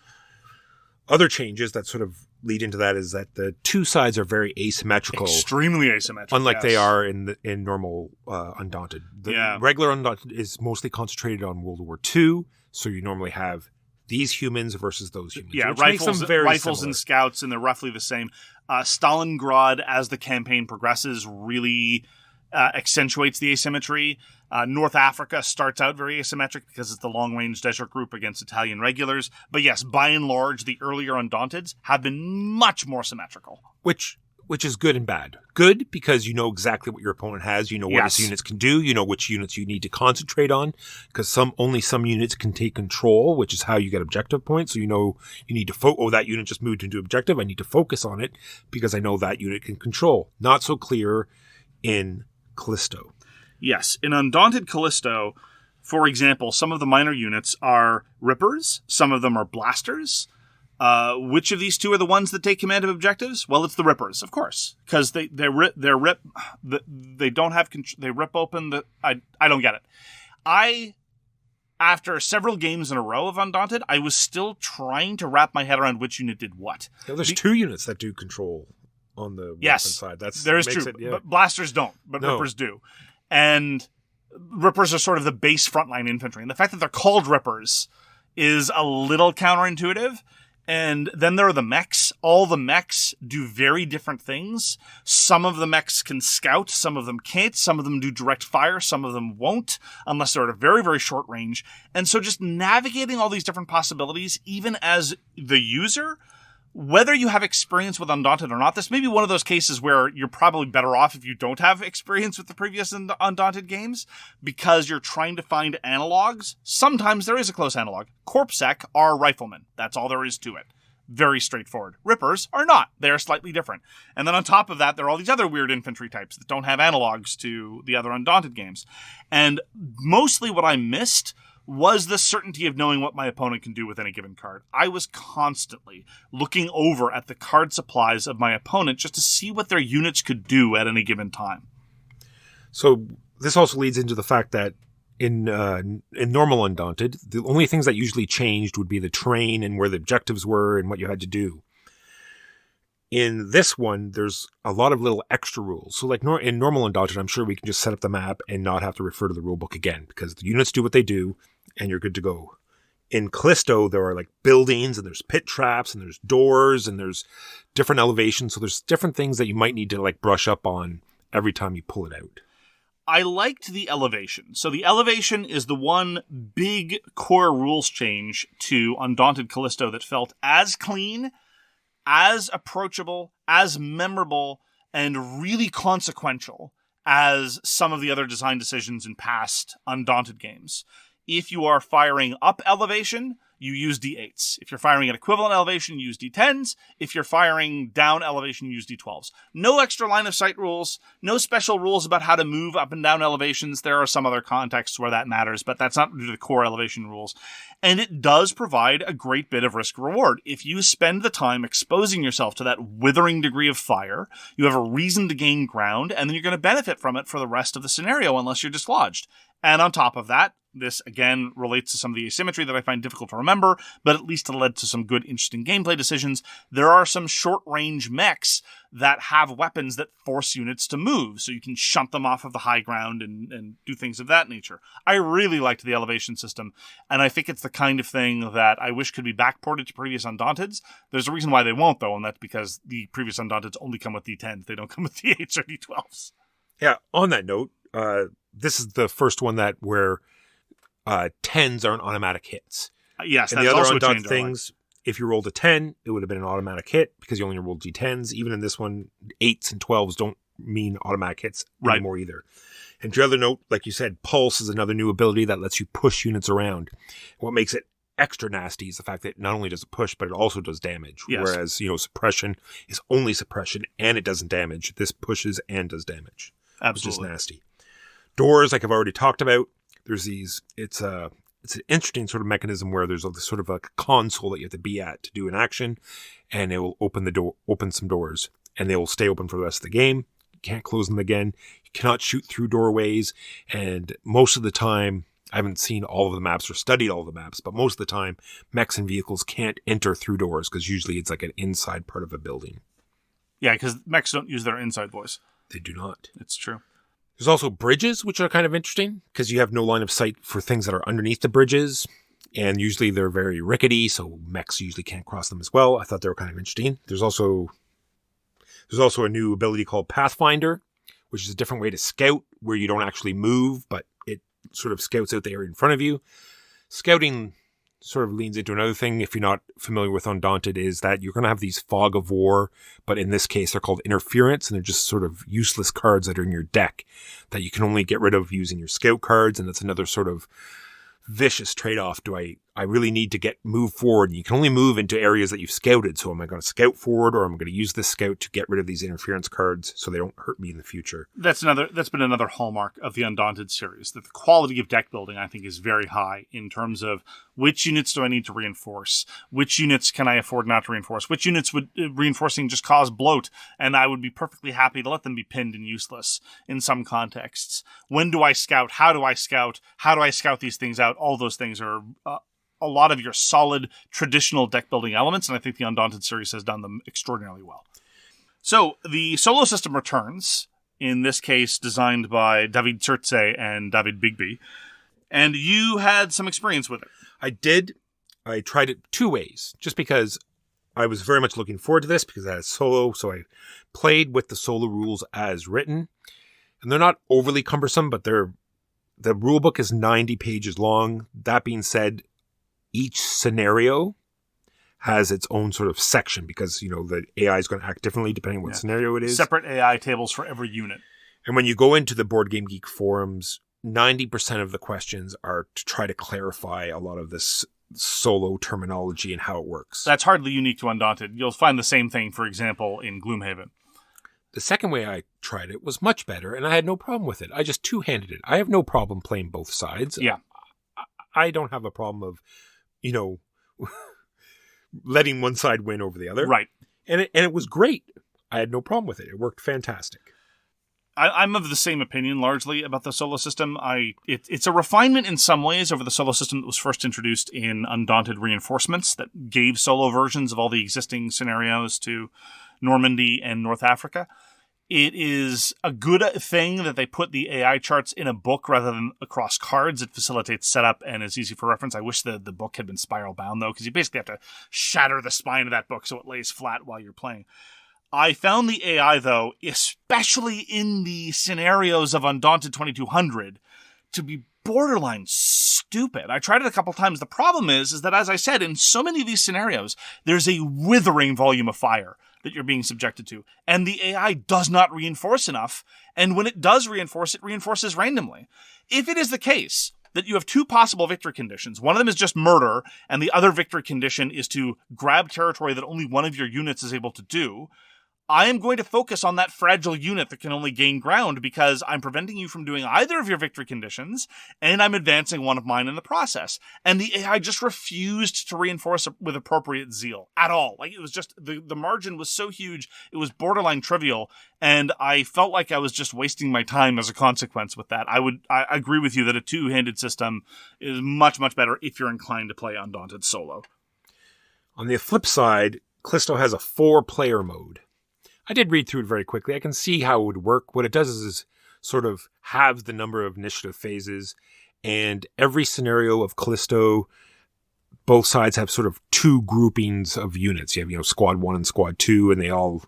Other changes that sort of lead into that is that the 2 sides are very asymmetrical. Extremely asymmetrical. Unlike they are in normal Undaunted. The regular Undaunted is mostly concentrated on World War II, so you normally have these humans versus those humans. Yeah, which makes them very rifles similar. And scouts, and they're roughly the same. Stalingrad, as the campaign progresses, really accentuates the asymmetry. North Africa starts out very asymmetric because it's the long-range desert group against Italian regulars. But yes, by and large, the earlier Undaunteds have been much more symmetrical. Which is good and bad. Good because you know exactly what your opponent has. You know what its units can do. You know which units you need to concentrate on, because only some units can take control, which is how you get objective points. So you know you need to that unit just moved into objective. I need to focus on it because I know that unit can control. Not so clear in Callisto. Yes, in Undaunted Callisto, for example, some of the minor units are Rippers, some of them are Blasters. Which of these 2 are the ones that take command of objectives? Well, it's the Rippers, of course, because they rip open the. I don't get it. I after several games in a row of Undaunted, I was still trying to wrap my head around which unit did what. Yeah, there's 2 units that do control on the weapon side. There is true. But blasters don't, but Rippers do. And Rippers are sort of the base frontline infantry. And the fact that they're called Rippers is a little counterintuitive. And then there are the mechs. All the mechs do very different things. Some of the mechs can scout, some of them can't, some of them do direct fire, some of them won't, unless they're at a very, very short range. And so just navigating all these different possibilities, even as the user, whether you have experience with Undaunted or not, this may be one of those cases where you're probably better off if you don't have experience with the previous Undaunted games, because you're trying to find analogs. Sometimes there is a close analog. Corpsec are riflemen. That's all there is to it. Very straightforward. Rippers are not. They're slightly different. And then on top of that, there are all these other weird infantry types that don't have analogs to the other Undaunted games. And mostly what I missed was the certainty of knowing what my opponent can do with any given card. I was constantly looking over at the card supplies of my opponent just to see what their units could do at any given time. So this also leads into the fact that in normal Undaunted, the only things that usually changed would be the terrain and where the objectives were and what you had to do. In this one, there's a lot of little extra rules. So like in normal Undaunted, I'm sure we can just set up the map and not have to refer to the rulebook again, because the units do what they do and you're good to go. In Callisto, there are like buildings and there's pit traps and there's doors and there's different elevations. So there's different things that you might need to like brush up on every time you pull it out. I liked the elevation. So the elevation is the one big core rules change to Undaunted Callisto that felt as clean, as approachable, as memorable, and really consequential as some of the other design decisions in past Undaunted games. If you are firing up elevation, you use D8s. If you're firing at equivalent elevation, you use D10s. If you're firing down elevation, you use D12s. No extra line of sight rules. No special rules about how to move up and down elevations. There are some other contexts where that matters, but that's not due to the core elevation rules. And it does provide a great bit of risk reward. If you spend the time exposing yourself to that withering degree of fire, you have a reason to gain ground, and then you're going to benefit from it for the rest of the scenario unless you're dislodged. And on top of that, this, again, relates to some of the asymmetry that I find difficult to remember, but at least it led to some good, interesting gameplay decisions. There are some short-range mechs that have weapons that force units to move, so you can shunt them off of the high ground and do things of that nature. I really liked the elevation system, and I think it's the kind of thing that I wish could be backported to previous Undaunteds. There's a reason why they won't, though, and that's because the previous Undaunteds only come with D10s. They don't come with D8s or D12s. Yeah, on that note, this is the first one where 10s aren't automatic hits. Yes, and that's the other also Undaunted things, if you rolled a 10, it would have been an automatic hit because you only rolled D10s. Even in this one, 8s and 12s don't mean automatic hits anymore either. And the other note, like you said, Pulse is another new ability that lets you push units around. What makes it extra nasty is the fact that not only does it push, but it also does damage. Yes. Whereas, suppression is only suppression and it doesn't damage. This pushes and does damage. Absolutely. Which is nasty. Doors, like I've already talked about, there's these, it's an interesting sort of mechanism where there's a sort of a console that you have to be at to do an action, and it will open some doors, and they will stay open for the rest of the game. You can't close them again. You cannot shoot through doorways, and most of the time, I haven't seen all of the maps or studied all of the maps, but most of the time, mechs and vehicles can't enter through doors because usually it's like an inside part of a building. Yeah, because mechs don't use their inside voice. They do not. It's true. There's also bridges, which are kind of interesting because you have no line of sight for things that are underneath the bridges. And usually they're very rickety, so mechs usually can't cross them as well. I thought they were kind of interesting. There's also a new ability called Pathfinder, which is a different way to scout where you don't actually move, but it sort of scouts out the area in front of you. Scouting sort of leans into another thing, if you're not familiar with Undaunted, is that you're going to have these fog of war, but in this case, they're called interference, and they're just sort of useless cards that are in your deck that you can only get rid of using your scout cards, and it's another sort of vicious trade-off. Do I I really need to move forward. And you can only move into areas that you've scouted. So am I going to scout forward, or am I going to use this scout to get rid of these interference cards so they don't hurt me in the future? That's been another hallmark of the Undaunted series, that the quality of deck building, I think, is very high in terms of which units do I need to reinforce? Which units can I afford not to reinforce? Which units would reinforcing just cause bloat, and I would be perfectly happy to let them be pinned and useless in some contexts? When do I scout? How do I scout? How do I scout these things out? All those things are a lot of your solid traditional deck building elements, and I think the Undaunted series has done them extraordinarily well. So the solo system returns, in this case designed by David Cerce and David Bigby, and you had some experience with it. I did. I tried it 2 ways, just because I was very much looking forward to this, because I had solo, so I played with the solo rules as written, and they're not overly cumbersome, but the rulebook is 90 pages long. That being said, each scenario has its own sort of section, because, the AI is going to act differently depending on what scenario it is. Separate AI tables for every unit. And when you go into the Board Game Geek forums, 90% of the questions are to try to clarify a lot of this solo terminology and how it works. That's hardly unique to Undaunted. You'll find the same thing, for example, in Gloomhaven. The second way I tried it was much better, and I had no problem with it. I just two-handed it. I have no problem playing both sides. Yeah. I don't have a problem of, letting one side win over the other. Right. And it was great. I had no problem with it. It worked fantastic. I'm of the same opinion largely about the solo system. It's a refinement in some ways over the solo system that was first introduced in Undaunted Reinforcements, that gave solo versions of all the existing scenarios to Normandy and North Africa. It is a good thing that they put the AI charts in a book rather than across cards. It facilitates setup and is easy for reference. I wish the book had been spiral bound, though, because you basically have to shatter the spine of that book so it lays flat while you're playing. I found the AI, though, especially in the scenarios of Undaunted 2200, to be borderline stupid. I tried it a couple times. The problem is that, as I said, in so many of these scenarios, there's a withering volume of fire that you're being subjected to, and the AI does not reinforce enough, and when it does reinforce, it reinforces randomly. If it is the case that you have 2 possible victory conditions, one of them is just murder, and the other victory condition is to grab territory that only one of your units is able to do, I am going to focus on that fragile unit that can only gain ground, because I'm preventing you from doing either of your victory conditions, and I'm advancing one of mine in the process. And the AI just refused to reinforce with appropriate zeal at all. Like, it was just, the margin was so huge, it was borderline trivial, and I felt like I was just wasting my time as a consequence with that. I agree with you that a 2-handed system is much, much better if you're inclined to play Undaunted solo. On the flip side, Callisto has a 4-player mode. I did read through it very quickly. I can see how it would work. What it does is sort of halves the number of initiative phases, and every scenario of Callisto, both sides have sort of 2 groupings of units. You have, Squad 1 and Squad 2, and they all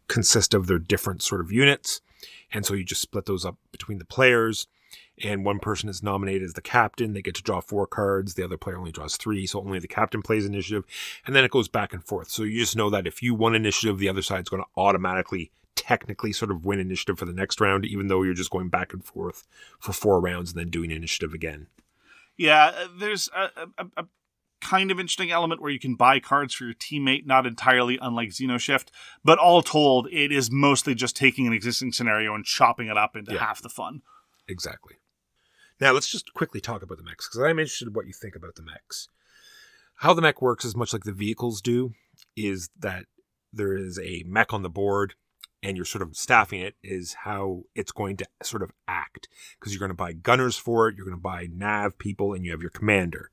consist of their different sort of units. And so you just split those up between the players, and one person is nominated as the captain. They get to draw 4 cards. The other player only draws 3, so only the captain plays initiative. And then it goes back and forth. So you just know that if you won initiative, the other side's going to automatically, technically sort of win initiative for the next round, even though you're just going back and forth for 4 rounds and then doing initiative again. Yeah, there's a kind of interesting element where you can buy cards for your teammate, not entirely unlike Xenoshift, but all told, it is mostly just taking an existing scenario and chopping it up into half the fun. Exactly. Now, let's just quickly talk about the mechs, because I'm interested in what you think about the mechs. How the mech works is much like the vehicles do, is that there is a mech on the board, and you're sort of staffing it, is how it's going to sort of act. Because you're going to buy gunners for it, you're going to buy nav people, and you have your commander.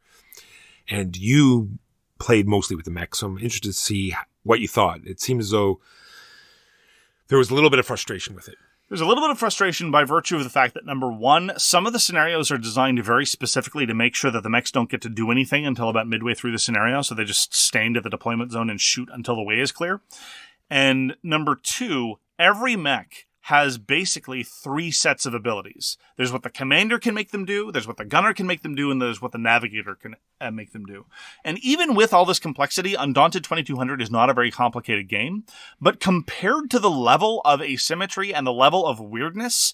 And you played mostly with the mech, so I'm interested to see what you thought. It seemed as though there was a little bit of frustration with it. There's a little bit of frustration by virtue of the fact that, number one, some of the scenarios are designed very specifically to make sure that the mechs don't get to do anything until about midway through the scenario, so they just stand at the deployment zone and shoot until the way is clear. And number two, every mech has basically 3 sets of abilities. There's what the commander can make them do, there's what the gunner can make them do, and there's what the navigator can make them do. And even with all this complexity, Undaunted 2200 is not a very complicated game, but compared to the level of asymmetry and the level of weirdness,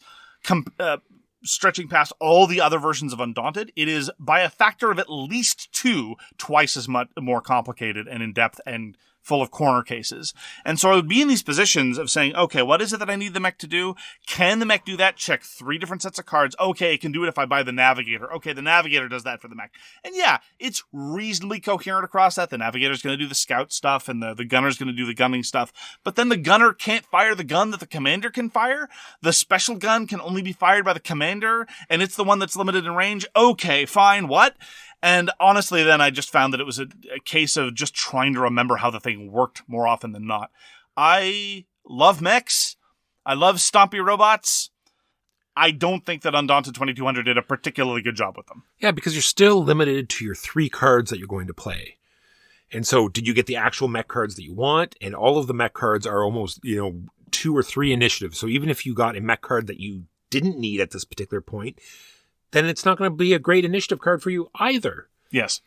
stretching past all the other versions of Undaunted, it is by a factor of at least 2 twice as much more complicated and in-depth and full of corner cases. And so I would be in these positions of saying, okay, what is it that I need the mech to do? Can the mech do that? Check 3 different sets of cards. Okay, it can do it if I buy the Navigator. Okay, the Navigator does that for the mech. And yeah, it's reasonably coherent across that. The Navigator's going to do the scout stuff, and the Gunner's going to do the gunning stuff. But then the Gunner can't fire the gun that the Commander can fire. The special gun can only be fired by the Commander, and it's the one that's limited in range. Okay, fine, what? And honestly, then I just found that it was a case of just trying to remember how the thing worked more often than not. I love mechs. I love stompy robots. I don't think that Undaunted 2200 did a particularly good job with them. Yeah, because you're still limited to your 3 cards that you're going to play. And so did you get the actual mech cards that you want? And all of the mech cards are almost, 2 or 3 initiatives. So even if you got a mech card that you didn't need at this particular point, then it's not going to be a great initiative card for you either. Yes.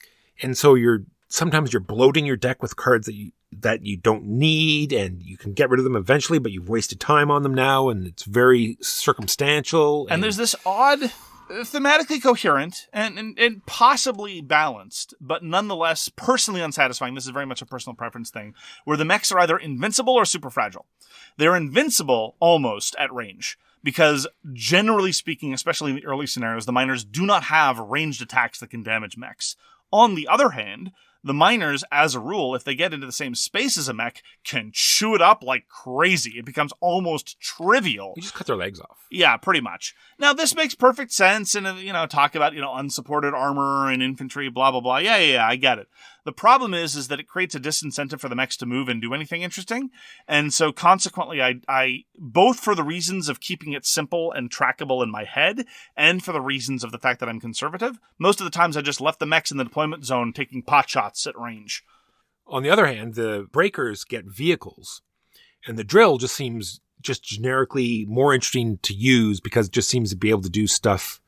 And so sometimes you're bloating your deck with cards that you don't need, and you can get rid of them eventually, but you've wasted time on them now, and it's very circumstantial. And there's this odd, thematically coherent and possibly balanced, but nonetheless personally unsatisfying, this is very much a personal preference thing, where the mechs are either invincible or super fragile. They're invincible almost at range. Because generally speaking, especially in the early scenarios, the miners do not have ranged attacks that can damage mechs. On the other hand, the miners, as a rule, if they get into the same space as a mech, can chew it up like crazy. It becomes almost trivial. You just cut their legs off. Yeah, pretty much. Now, this makes perfect sense, and, talk about, unsupported armor and infantry, blah, blah, blah. Yeah, I get it. The problem is that it creates a disincentive for the mechs to move and do anything interesting. And so consequently, I both for the reasons of keeping it simple and trackable in my head, and for the reasons of the fact that I'm conservative, most of the times I just left the mechs in the deployment zone taking pot shots at range. On the other hand, the breakers get vehicles, and the drill just seems just generically more interesting to use because it just seems to be able to do stuff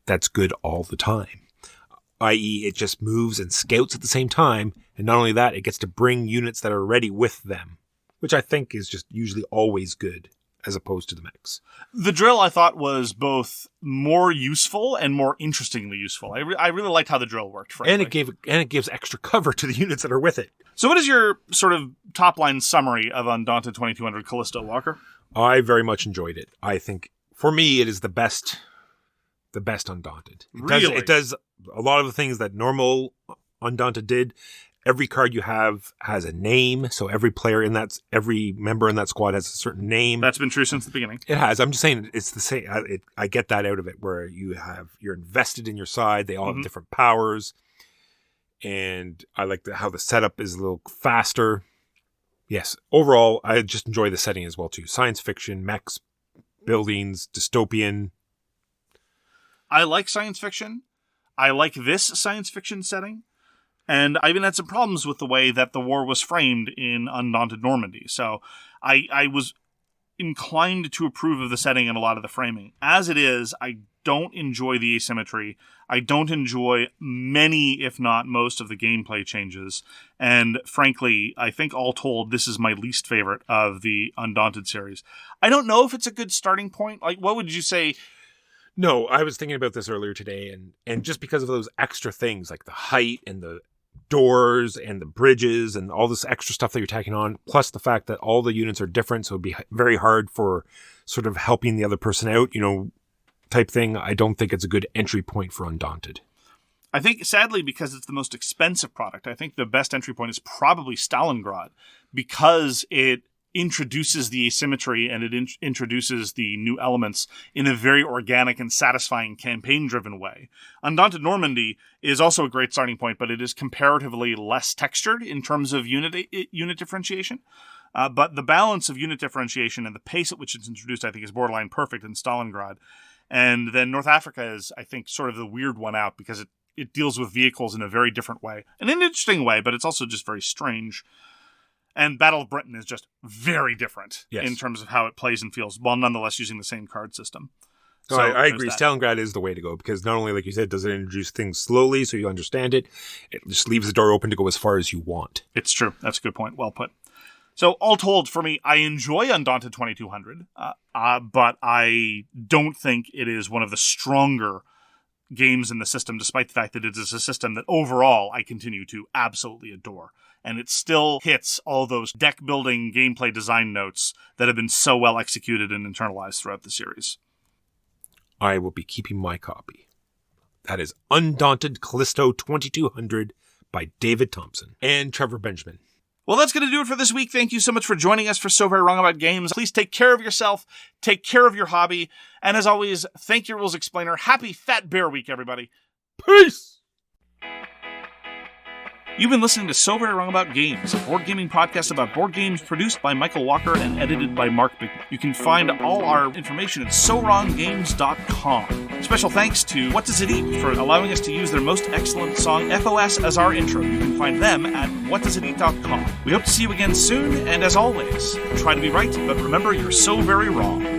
that's good all the time. I.e., it just moves and scouts at the same time, and not only that, it gets to bring units that are ready with them, which I think is just usually always good, as opposed to the mechs. The drill, I thought, was both more useful and more interestingly useful. I really liked how the drill worked, frankly. And it gives extra cover to the units that are with it. So what is your sort of top-line summary of Undaunted 2200 Callisto, Walker? I very much enjoyed it. I think, for me, it is the best Undaunted. It does a lot of the things that normal Undaunted did. Every card you have has a name, so every member in that squad has a certain name. That's been true since the beginning. It has. I'm just saying it's the same. I get that out of it, where you're invested in your side. They all have different powers, and I like how the setup is a little faster. Yes, overall, I just enjoy the setting as well too. Science fiction, mechs, buildings, dystopian. I like science fiction. I like this science fiction setting. And I even had some problems with the way that the war was framed in Undaunted Normandy. So I was inclined to approve of the setting and a lot of the framing. As it is, I don't enjoy the asymmetry. I don't enjoy many, if not most, of the gameplay changes. And frankly, I think all told, this is my least favorite of the Undaunted series. I don't know if it's a good starting point. Like, what would you say? No, I was thinking about this earlier today, and just because of those extra things, like the height and the doors and the bridges and all this extra stuff that you're tacking on, plus the fact that all the units are different, so it'd be very hard for sort of helping the other person out, type thing. I don't think it's a good entry point for Undaunted. I think, sadly, because it's the most expensive product, I think the best entry point is probably Stalingrad, because it introduces the asymmetry and it introduces the new elements in a very organic and satisfying campaign-driven way. Undaunted Normandy is also a great starting point, but it is comparatively less textured in terms of unit differentiation. But the balance of unit differentiation and the pace at which it's introduced, I think, is borderline perfect in Stalingrad. And then North Africa is, I think, sort of the weird one out because it deals with vehicles in a very different way. In an interesting way, but it's also just very strange. And Battle of Britain is just very different in terms of how it plays and feels, while nonetheless using the same card system. So I agree. Stalingrad is the way to go because not only, like you said, does it introduce things slowly so you understand it, it just leaves the door open to go as far as you want. It's true. That's a good point. Well put. So, all told, for me, I enjoy Undaunted 2200, but I don't think it is one of the stronger games in the system, despite the fact that it is a system that overall I continue to absolutely adore. And it still hits all those deck-building gameplay design notes that have been so well executed and internalized throughout the series. I will be keeping my copy. That is Undaunted Callisto 2200 by David Thompson and Trevor Benjamin. Well, that's going to do it for this week. Thank you so much for joining us for So Very Wrong About Games. Please take care of yourself, take care of your hobby, and as always, thank your rules explainer. Happy Fat Bear Week, everybody. Peace! You've been listening to So Very Wrong About Games, a board gaming podcast about board games produced by Michael Walker and edited by Mark Bickman. You can find all our information at SoWrongGames.com. Special thanks to What Does It Eat for allowing us to use their most excellent song, FOS, as our intro. You can find them at WhatDoesItEat.com. We hope to see you again soon, and as always, try to be right, but remember, you're so very wrong.